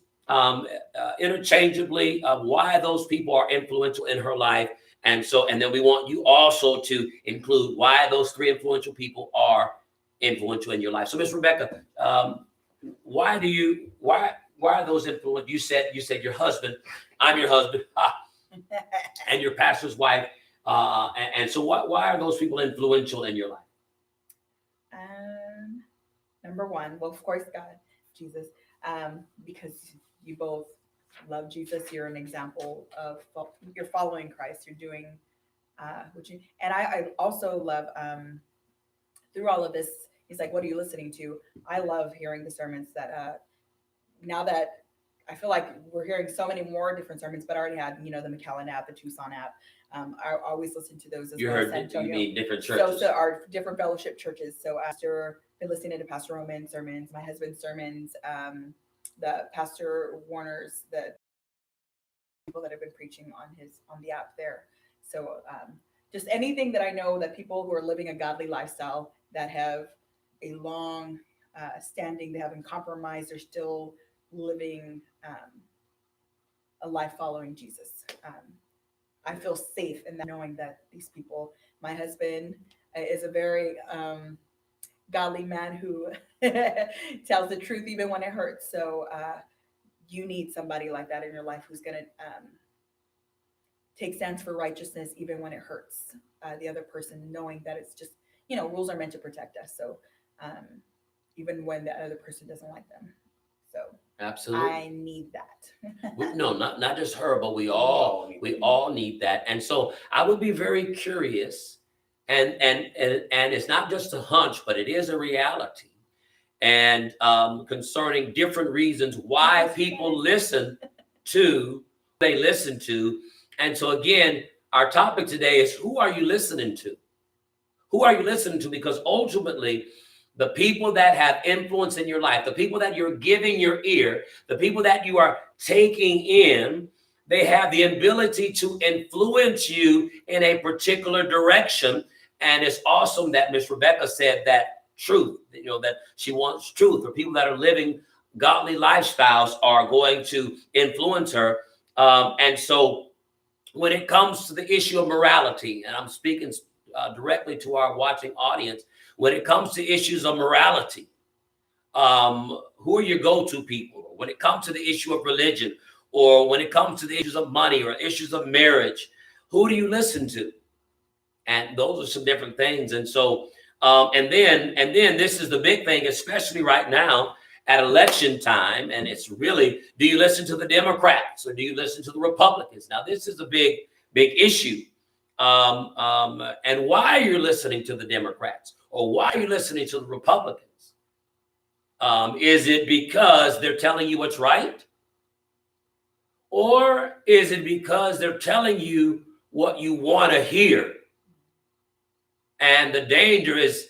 interchangeably why those people are influential in her life. And then we want you also to include why those three influential people are influential in your life. So Miss Rebecca, why are those influential? You said your husband, I'm your husband, and your pastor's wife. And so why are those people influential in your life? Number one, well, of course, God, Jesus, because you both love Jesus. You're an example of, you're following Christ. You're doing and I also love, through all of this, he's like, what are you listening to? I love hearing the sermons that, now that I feel like we're hearing so many more different sermons, but I already had, the McAllen app, the Tucson app. I always listen to those as you well. Heard, you mean different churches? So our different fellowship churches. So after been listening to Pastor Roman's sermons, my husband's sermons, the Pastor Warner's, the people that have been preaching on the app there. So just anything that I know that people who are living a godly lifestyle that have a long standing, they haven't compromised, they're still living a life following Jesus. I feel safe in that, knowing that these people, my husband is a very godly man who tells the truth even when it hurts. So you need somebody like that in your life who's going to take stands for righteousness even when it hurts the other person, knowing that it's just, rules are meant to protect us. So even when the other person doesn't like them. So absolutely, I need that. No, not just her, but we all need that. And so I would be very curious, and it's not just a hunch, but it is a reality. And concerning different reasons why people listen to. And so again, our topic today is, who are you listening to? Who are you listening to? Because ultimately, the people that have influence in your life, the people that you're giving your ear, the people that you are taking in, they have the ability to influence you in a particular direction. And it's awesome that Miss Rebecca said that truth, that she wants truth, or people that are living godly lifestyles are going to influence her. And so when it comes to the issue of morality, and I'm speaking directly to our watching audience, when it comes to issues of morality, who are your go-to people? When it comes to the issue of religion, or when it comes to the issues of money or issues of marriage, who do you listen to? And those are some different things. And so And then this is the big thing, especially right now at election time. And it's really, do you listen to the Democrats or do you listen to the Republicans? Now, this is a big issue. And why you're listening to the Democrats or why are you listening to the Republicans? Is it because they're telling you what's right? Or is it because they're telling you what you want to hear? And the danger is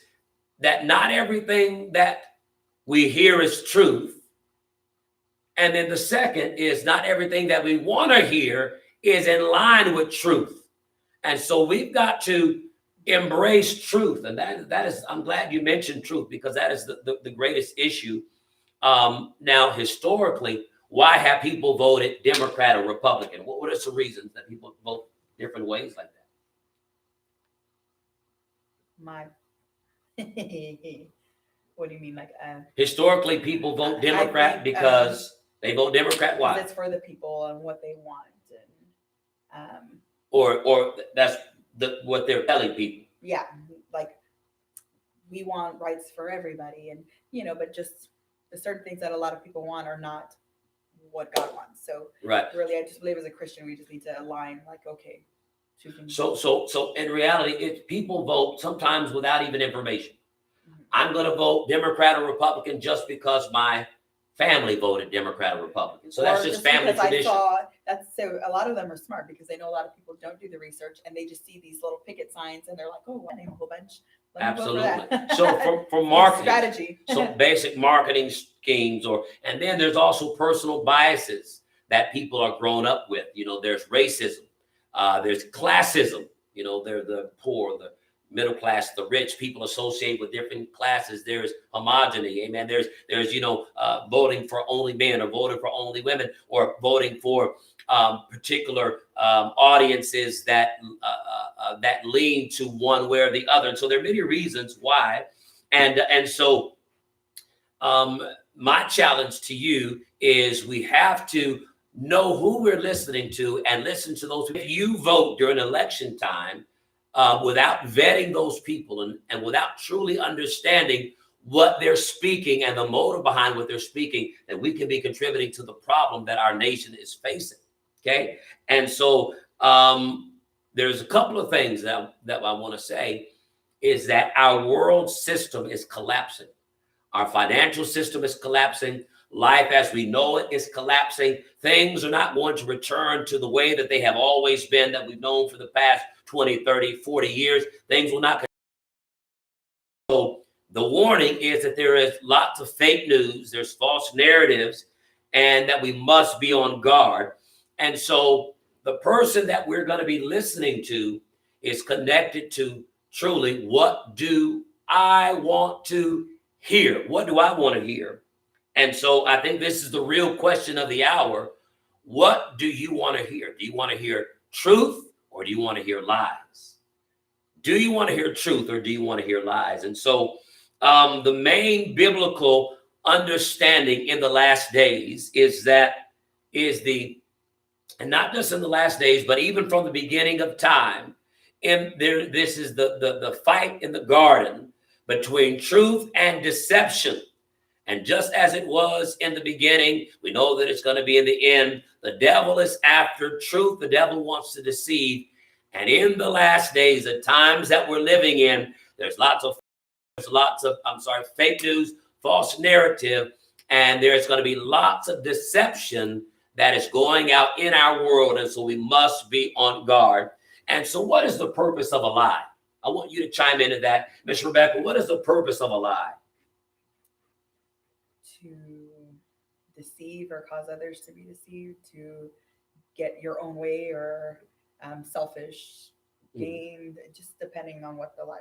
that not everything that we hear is truth. And then the second is not everything that we want to hear is in line with truth. And so we've got to embrace truth. And that is, I'm glad you mentioned truth, because that is the greatest issue. Now, historically, why have people voted Democrat or Republican? What are some reasons that people vote different ways like that? What do you mean? Like, historically, people vote Democrat think, because they vote Democrat. Why? It's for the people and what they want, and or that's what they're telling people. Yeah, like we want rights for everybody, and but just the certain things that a lot of people want are not what God wants. So right, really, I just believe as a Christian, we just need to align. Like, okay. So in reality, if people vote sometimes without even information, I'm going to vote Democrat or Republican just because my family voted Democrat or Republican. So that's just family tradition. So a lot of them are smart because they know a lot of people don't do the research and they just see these little picket signs and they're like, oh, I name a whole bunch. Absolutely. So for marketing strategy, so basic marketing schemes, and then there's also personal biases that people are grown up with. There's racism. There's classism, they're the poor, the middle class, the rich. People associate with different classes. There's homogeny. Amen. There's voting for only men or voting for only women or voting for particular audiences that lean to one way or the other. And so there are many reasons why. And so my challenge to you is we have to know who we're listening to and listen to those. If you vote during election time without vetting those people and without truly understanding what they're speaking and the motive behind what they're speaking, then we can be contributing to the problem that our nation is facing. Okay. And so there's a couple of things that I want to say is that our world system is collapsing. Our financial system is collapsing. Life as we know it is collapsing. Things are not going to return to the way that they have always been, that we've known for the past 20, 30, 40 years. Things will not. So the warning is that there is lots of fake news, there's false narratives, and that we must be on guard. And so the person that we're going to be listening to is connected to truly, what do I want to hear? What do I want to hear? And so I think this is the real question of the hour. What do you want to hear? Do you want to hear truth or do you want to hear lies? Do you want to hear truth or do you want to hear lies? And so the main biblical understanding in the last days and not just in the last days, but even from the beginning of time, this is the fight in the garden between truth and deception. And just as it was in the beginning, we know that it's going to be in the end. The devil is after truth. The devil wants to deceive. And in the last days, the times that we're living in, there's lots of fake news, false narrative, and there's going to be lots of deception that is going out in our world. And so we must be on guard. And so what is the purpose of a lie? I want you to chime into that. Ms. Rebecca, what is the purpose of a lie? To deceive or cause others to be deceived, to get your own way or selfish gain, just depending on what the lie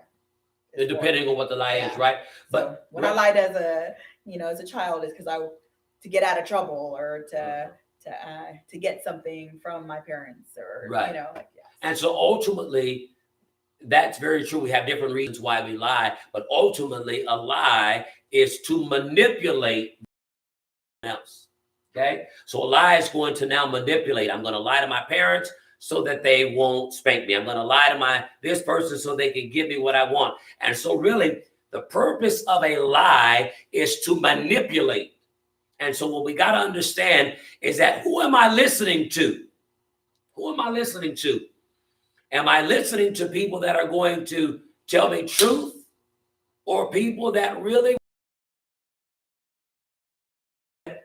is. Depending on what the lie is, right? But so when I lied as a child is because to get out of trouble or to get something from my parents or right. Yes. And so ultimately, that's very true. We have different reasons why we lie, but ultimately a lie is to manipulate else. Okay. So a lie is going to now manipulate. I'm going to lie to my parents. so that they won't spank me. I'm going to lie to this person so they can give me what I want. And so really, the purpose of a lie is to manipulate. And so what we got to understand is that who am I listening to? Who am I listening to? Am I listening to people that are going to tell me truth, or people that really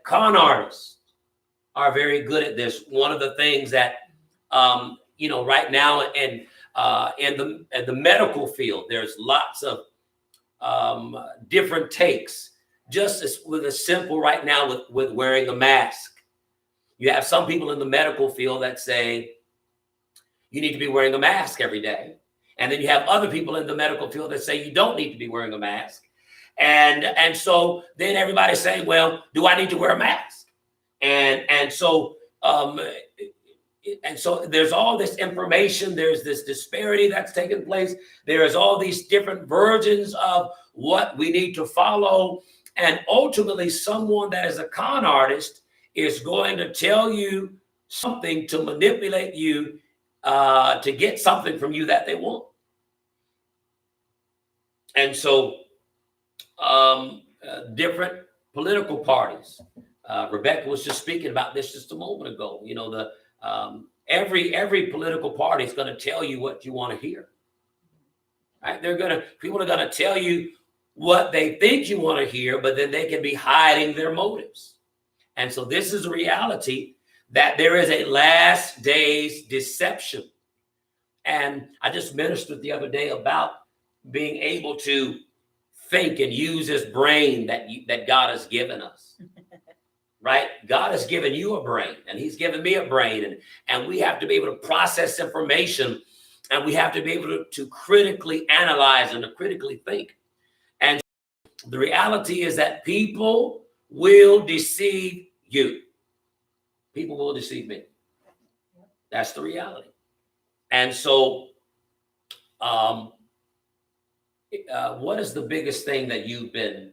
con artists are very good at this? One of the things that right now in the medical field, there's lots of different takes. Just as with a simple right now with wearing a mask, you have some people in the medical field that say you need to be wearing a mask every day. And then you have other people in the medical field that say you don't need to be wearing a mask. And so then everybody's saying, well, do I need to wear a mask? And so there's all this information. There's this disparity that's taking place. There's all these different versions of what we need to follow. And ultimately, someone that is a con artist is going to tell you something to manipulate you to get something from you that they want. And so different political parties. Rebecca was just speaking about this just a moment ago. You know, every political party is going to tell you what you want to hear. Right? People are going to tell you what they think you want to hear, but then they can be hiding their motives. And so this is a reality, that there is a last days deception. And I just ministered the other day about being able to think and use this brain that God has given us. Right? God has given you a brain, and he's given me a brain, and we have to be able to process information, and we have to be able to critically analyze and to critically think. And the reality is that people will deceive you. People will deceive me. That's the reality. And so what is the biggest thing that you've been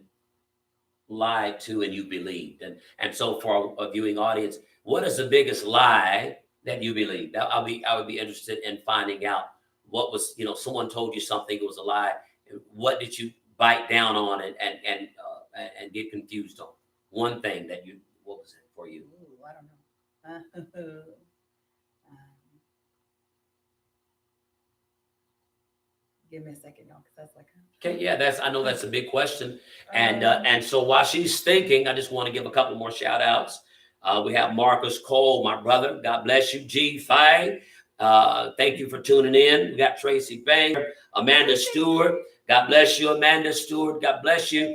lied to and you believed? And so for our viewing audience, what is the biggest lie that you believed? I would be interested in finding out what was, someone told you something, it was a lie. What did you bite down on and get confused on? One thing that what was it for you? Ooh, I don't know. Give me a second, y'all, because that's like. Okay, yeah, I know that's a big question. And so while she's thinking, I just want to give a couple more shout outs. We have Marcus Cole, my brother. God bless you. G5. Thank you for tuning in. We got Tracy Banger, Amanda Stewart. God bless you, Amanda Stewart. God bless you.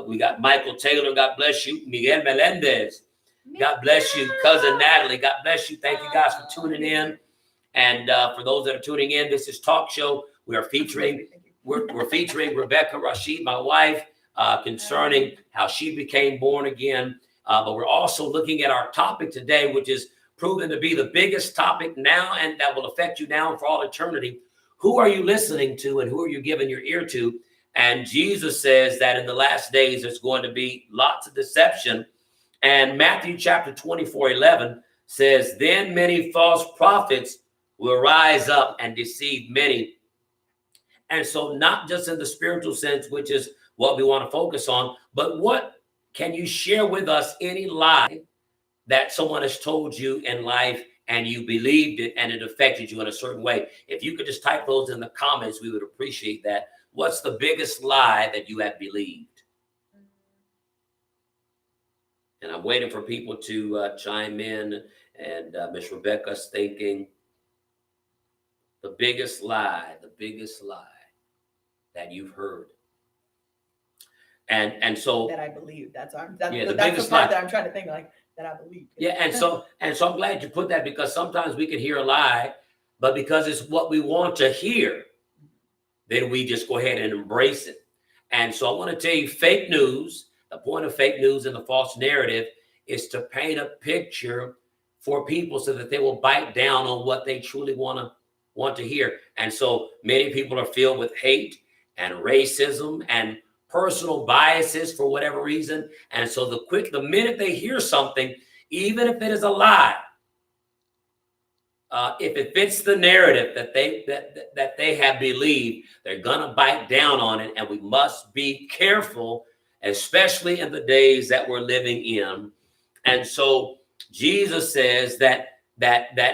We got Michael Taylor. God bless you. Miguel Melendez. God bless you. Cousin Natalie. God bless you. Thank you guys for tuning in. And for those that are tuning in, this is TalkShow. We're featuring Rebecca Rashid, my wife, concerning how she became born again. But we're also looking at our topic today, which is proven to be the biggest topic now, and that will affect you now and for all eternity. Who are you listening to, and who are you giving your ear to? And Jesus says that in the last days, there's going to be lots of deception. And Matthew chapter 24:11 says, then many false prophets will rise up and deceive many. And so not just in the spiritual sense, which is what we want to focus on, but what can you share with us, any lie that someone has told you in life and you believed it and it affected you in a certain way? If you could just type those in the comments, we would appreciate that. What's the biggest lie that you have believed? And I'm waiting for people to chime in. And Miss Rebecca's thinking, the biggest lie that you've heard. And so that I believe. That's the part that I'm trying to think, like, that I believe. Yeah, and so I'm glad you put that, because sometimes we can hear a lie, but because it's what we want to hear, then we just go ahead and embrace it. And so I want to tell you, fake news, the point of fake news and the false narrative is to paint a picture for people so that they will bite down on what they truly want to hear. And so many people are filled with hate and racism and personal biases for whatever reason. And so the minute they hear something, even if it is a lie, if it fits the narrative that they have believed, they're gonna bite down on it, and we must be careful, especially in the days that we're living in. And so Jesus says that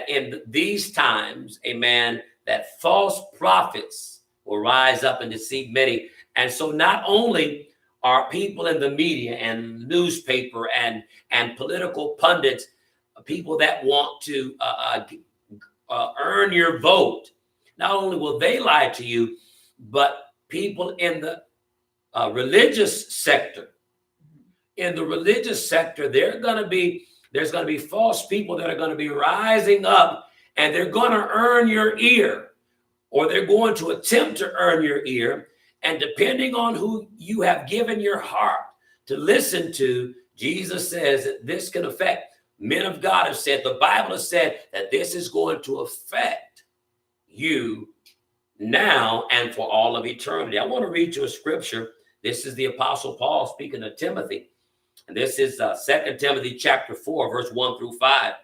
in these times, amen, that false prophets will rise up and deceive many. And so not only are people in the media and newspaper and political pundits, people that want to earn your vote, not only will they lie to you, but people in the religious sector, there's going to be false people that are going to be rising up, and they're going to earn your ear, or they're going to attempt to earn your ear. And depending on who you have given your heart to listen to, Jesus says that this can affect. Men of God have said, the Bible has said that this is going to affect you now and for all of eternity. I want to read you a scripture. This is the Apostle Paul speaking to Timothy. And this is 2 Timothy chapter 4, verse 1 through 5.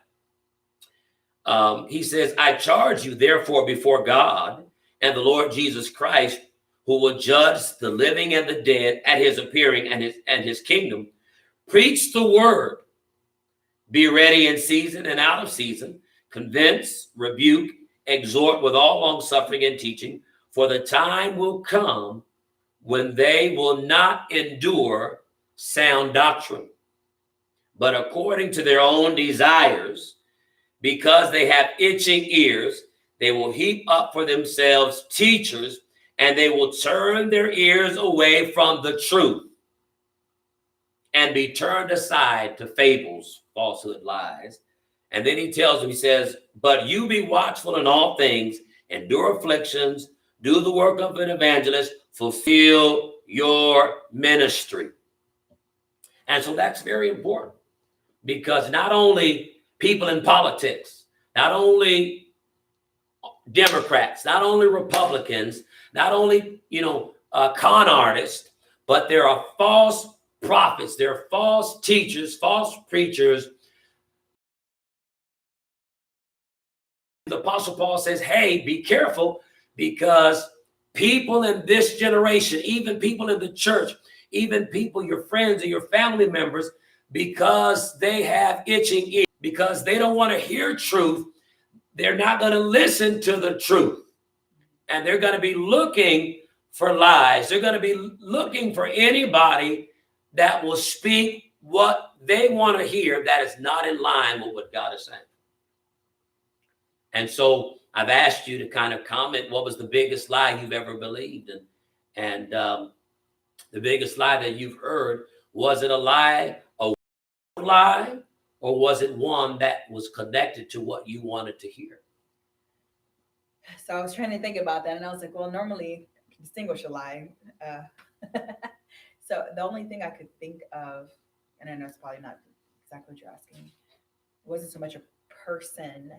He says, I charge you, therefore, before God and the Lord Jesus Christ, who will judge the living and the dead at his appearing and his kingdom. Preach the word. Be ready in season and out of season. Convince, rebuke, exhort with all long suffering and teaching. For the time will come when they will not endure sound doctrine, but according to their own desires, because they have itching ears, they will heap up for themselves teachers, and they will turn their ears away from the truth and be turned aside to fables, falsehood, lies. And then he tells them, he says, but you be watchful in all things, endure afflictions, do the work of an evangelist, fulfill your ministry. And so that's very important, because not only people in politics, not only Democrats, not only Republicans, not only, con artists, but there are false prophets, there are false teachers, false preachers. The Apostle Paul says, hey, be careful, because people in this generation, even people in the church, even people, your friends and your family members, because they have itching ears, because they don't want to hear truth, they're not going to listen to the truth. And they're going to be looking for lies. They're going to be looking for anybody that will speak what they want to hear that is not in line with what God is saying. And so I've asked you to kind of comment, what was the biggest lie you've ever believed? And the biggest lie that you've heard, was it a lie, or was it one that was connected to what you wanted to hear? So I was trying to think about that, and I was like, well, normally distinguish a lie. So the only thing I could think of, and I know it's probably not exactly what you're asking, wasn't so much a person.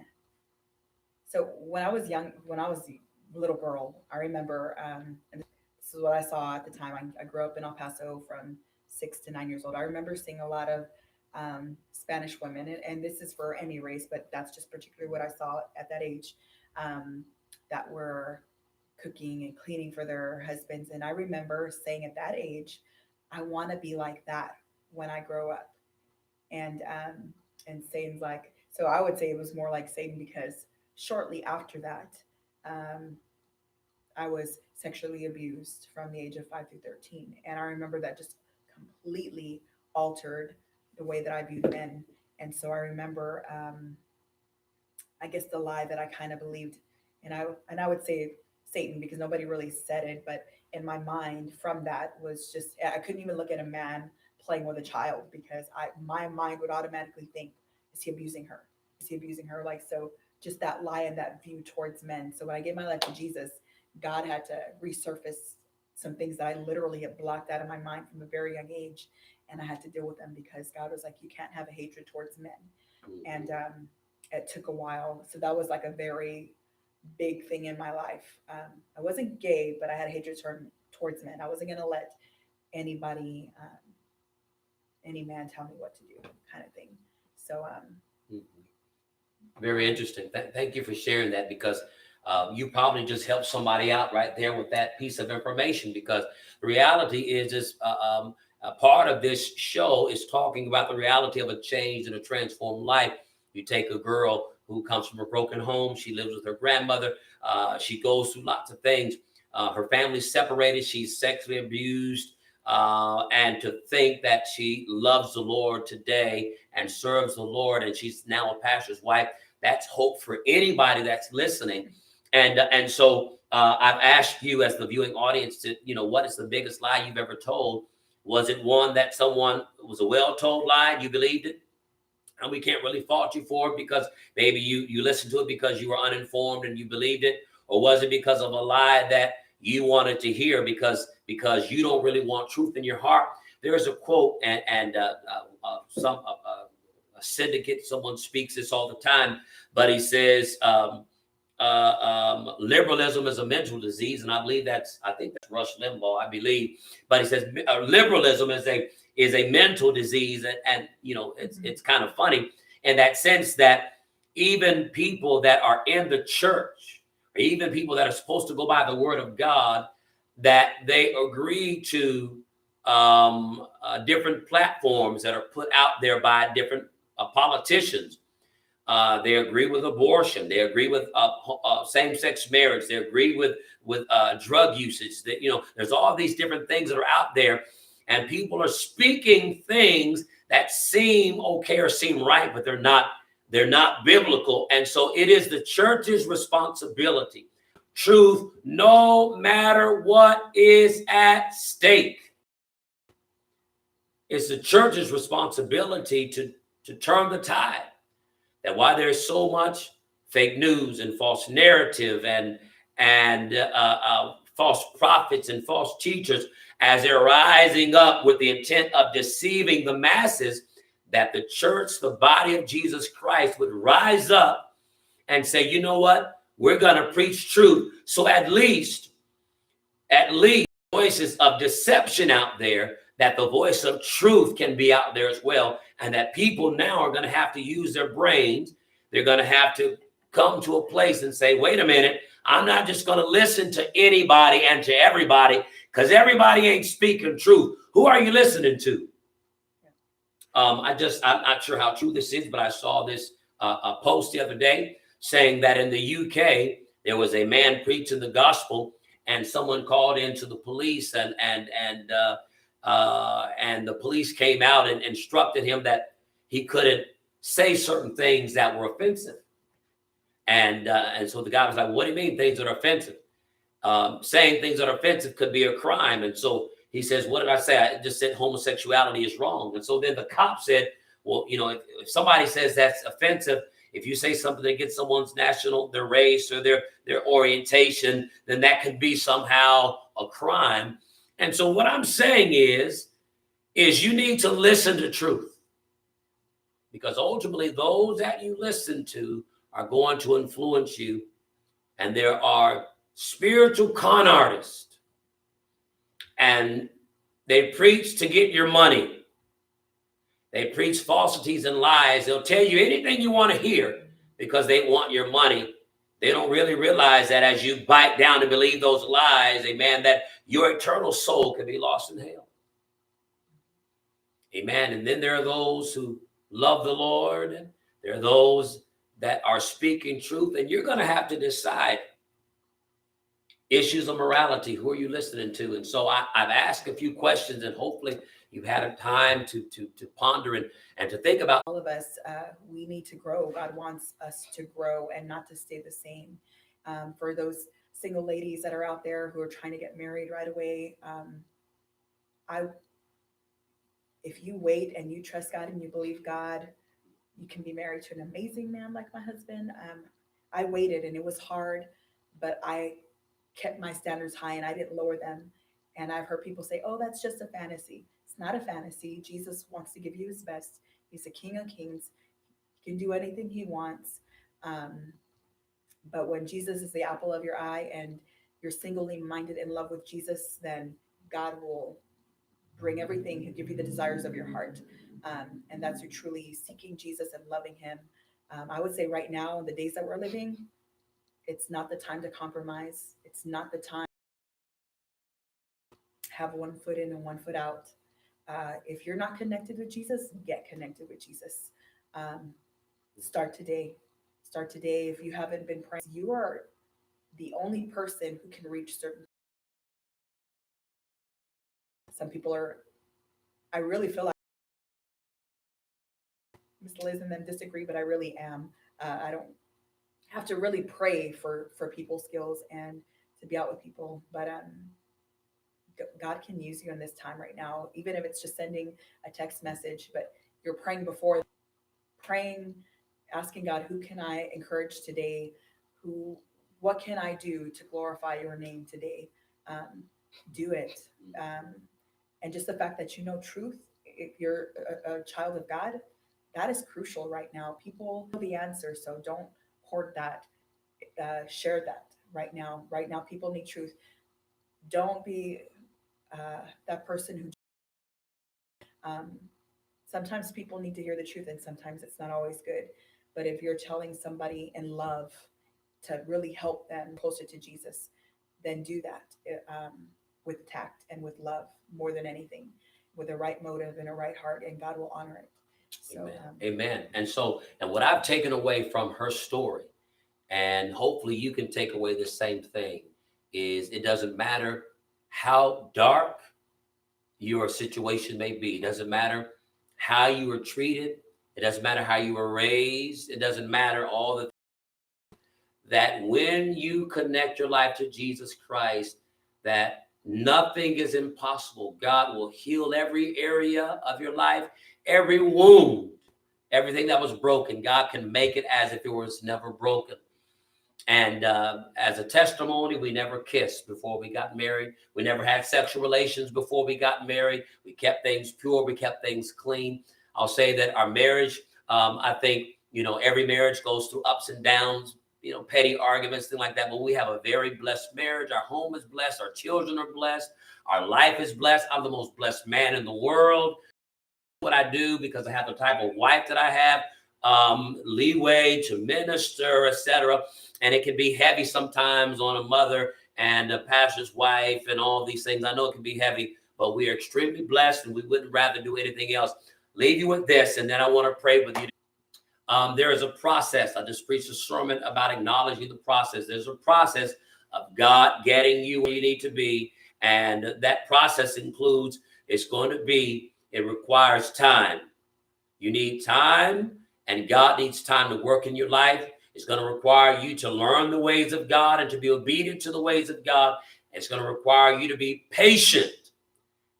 So when I was young, when I was a little girl, I remember, and this is what I saw at the time. I grew up in El Paso from 6 to 9 years old. I remember seeing a lot of Spanish women, and this is for any race, but that's just particularly what I saw at that age, that were cooking and cleaning for their husbands. And I remember saying at that age, I want to be like that when I grow up. And Satan's like, so I would say it was more like Satan, because shortly after that, I was sexually abused from the age of 5 through 13. And I remember that just completely altered the way that I viewed men. And so I remember, I guess the lie that I kind of believed, and I would say Satan, because nobody really said it, but in my mind from that was just, I couldn't even look at a man playing with a child, because my mind would automatically think, is he abusing her? Is he abusing her? Like, so just that lie and that view towards men. So when I gave my life to Jesus, God had to resurface some things that I literally had blocked out of my mind from a very young age. And I had to deal with them, because God was like, you can't have a hatred towards men. And it took a while. So that was like a very big thing in my life. I wasn't gay, but I had hatred towards men. I wasn't going to let anybody, any man tell me what to do, kind of thing. So Very interesting. Thank you for sharing that, because you probably just helped somebody out right there with that piece of information. Because the reality is a part of this show is talking about the reality of a changed and a transformed life. You take a girl who comes from a broken home. She lives with her grandmother. She goes through lots of things. Her family's separated. She's sexually abused. And to think that she loves the Lord today and serves the Lord, and she's now a pastor's wife, that's hope for anybody that's listening. And so I've asked you as the viewing audience to, what is the biggest lie you've ever told? Was it one that someone was a well-told lie, you believed it, and we can't really fault you for it because maybe you listened to it because you were uninformed and you believed it? Or was it because of a lie that you wanted to hear because you don't really want truth in your heart? There's a quote, and a syndicate, someone speaks this all the time, but he says, liberalism is a mental disease, and I think that's Rush Limbaugh, I believe. But he says liberalism is a mental disease, and it's kind of funny in that sense that even people that are in the church, or even people that are supposed to go by the word of God, that they agree to different platforms that are put out there by different politicians. They agree with abortion. They agree with same-sex marriage. They agree with drug usage. That there's all these different things that are out there, and people are speaking things that seem okay or seem right, but they're not. They're not biblical, and so it is the church's responsibility. Truth, no matter what is at stake. It's the church's responsibility to turn the tide. That why there's so much fake news and false narrative and false prophets and false teachers, as they're rising up with the intent of deceiving the masses, that the church, the body of Jesus Christ, would rise up and say, you know what? We're going to preach truth. So at least voices of deception out there, that the voice of truth can be out there as well, and that people now are going to have to use their brains. They're going to have to come to a place and say, wait a minute, I'm not just going to listen to anybody and to everybody, because everybody ain't speaking truth. Who are you listening to? I'm not sure how true this is, but I saw this a post the other day saying that in the UK, there was a man preaching the gospel, and someone called into the police, and the police came out and instructed him that he couldn't say certain things that were offensive. And so the guy was like, what do you mean things that are offensive? Saying things that are offensive could be a crime. And so he says, what did I say? I just said homosexuality is wrong. And so then the cop said, well, if somebody says that's offensive, if you say something against someone's their race or their orientation, then that could be somehow a crime. And so what I'm saying is you need to listen to truth, because ultimately those that you listen to are going to influence you. And there are spiritual con artists, and they preach to get your money. They preach falsities and lies. They'll tell you anything you want to hear because they want your money. They don't really realize that as you bite down and believe those lies, amen, that your eternal soul can be lost in hell. Amen. And then there are those who love the Lord. There are those that are speaking truth. And you're going to have to decide issues of morality. Who are you listening to? And so I've asked a few questions, and hopefully you've had a time to ponder and to think about. All of us, we need to grow. God wants us to grow and not to stay the same. For those single ladies that are out there who are trying to get married right away, if you wait and you trust God and you believe God, you can be married to an amazing man like my husband. I waited, and it was hard, but I kept my standards high and I didn't lower them. And I've heard people say, oh, that's just a fantasy. It's not a fantasy. Jesus wants to give you his best. He's the King of Kings. He can do anything he wants. But when Jesus is the apple of your eye and you're singly minded in love with Jesus, then God will bring everything. He'll give you the desires of your heart. And that's through truly seeking Jesus and loving him. I would say right now, in the days that we're living, it's not the time to compromise. It's not the time to have one foot in and one foot out. If you're not connected with Jesus, get connected with Jesus. Um, Start today. Start today. If you haven't been praying, you are the only person who can reach certain. Some people are. I really feel like Miss Liz and them disagree, but I really am. I don't have to really pray for people skills and to be out with people, but God can use you in this time right now, even if it's just sending a text message. But you're praying before, praying, asking God, who can I encourage today? What can I do to glorify your name today? Do it. And just the fact that you know truth, if you're a child of God, that is crucial right now. People know the answer, so don't hoard that. Share that right now. Right now, people need truth. Don't be that person who. Um, Sometimes people need to hear the truth, and sometimes it's not always good. But if you're telling somebody in love to really help them closer to Jesus, then do that with tact and with love more than anything, with a right motive and a right heart, and God will honor it. So, Amen. Amen. And what I've taken away from her story, and hopefully you can take away the same thing, is it doesn't matter how dark your situation may be. It doesn't matter how you were treated. It doesn't matter how you were raised. It doesn't matter all the that when you connect your life to Jesus Christ, that nothing is impossible. God will heal every area of your life, every wound, everything that was broken. God can make it as if it was never broken. And as a testimony, we never kissed before we got married. We never had sexual relations before we got married. We kept things pure. We kept things clean. I'll say that our marriage, I think, every marriage goes through ups and downs, petty arguments, things like that. But we have a very blessed marriage. Our home is blessed. Our children are blessed. Our life is blessed. I'm the most blessed man in the world. What I do, because I have the type of wife that I have, leeway to minister, etc. And it can be heavy sometimes on a mother and a pastor's wife and all these things. I know it can be heavy, but we are extremely blessed, and we wouldn't rather do anything else. Leave you with this, and then I want to pray with you. There is a process. I just preached a sermon about acknowledging the process. There's a process of God getting you where you need to be, and that process includes, it requires time. You need time, and God needs time to work in your life. It's going to require you to learn the ways of God and to be obedient to the ways of God. It's going to require you to be patient.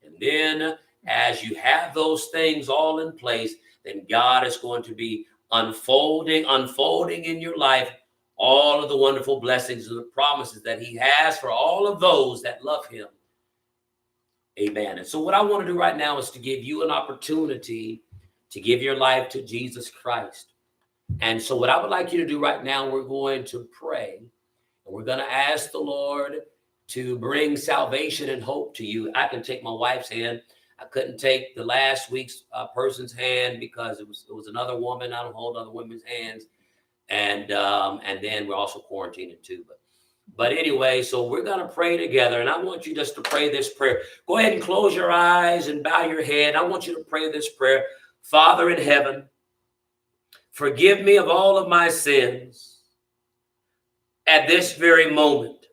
And then as you have those things all in place, then God is going to be unfolding in your life all of the wonderful blessings and the promises that he has for all of those that love him. Amen. And so what I want to do right now is to give you an opportunity to give your life to Jesus Christ. And so what I would like you to do right now, we're going to pray, and we're going to ask the Lord to bring salvation and hope to you. I can take my wife's hand. I couldn't take the last week's person's hand because it was another woman. I don't hold other women's hands. And then we're also quarantining too. But anyway, so we're going to pray together, and I want you just to pray this prayer. Go ahead and close your eyes and bow your head. I want you to pray this prayer. Father in heaven, forgive me of all of my sins. At this very moment,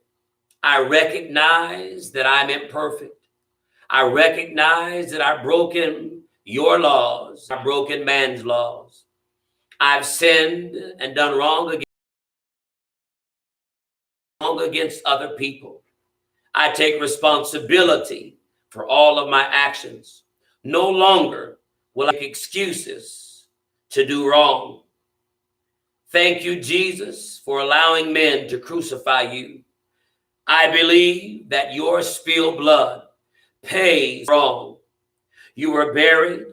I recognize that I'm imperfect. I recognize that I've broken your laws. I've broken man's laws. I've sinned and done wrong against other people. I take responsibility for all of my actions. No longer will I make excuses to do wrong. Thank you, Jesus, for allowing men to crucify you. I believe that your spilled blood pays wrong. You were buried,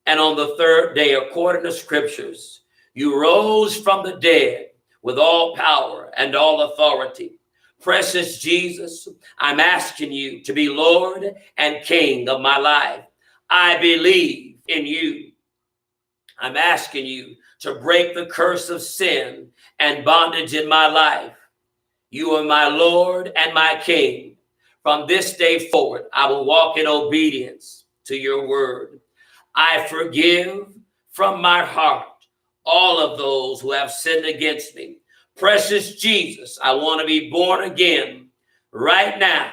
and on the third day, according to scriptures, you rose from the dead with all power and all authority. Precious Jesus, I'm asking you to be Lord and King of my life. I believe in you. I'm asking you to break the curse of sin and bondage in my life. You are my Lord and my King. From this day forward, I will walk in obedience to your word. I forgive from my heart all of those who have sinned against me. Precious Jesus, I want to be born again right now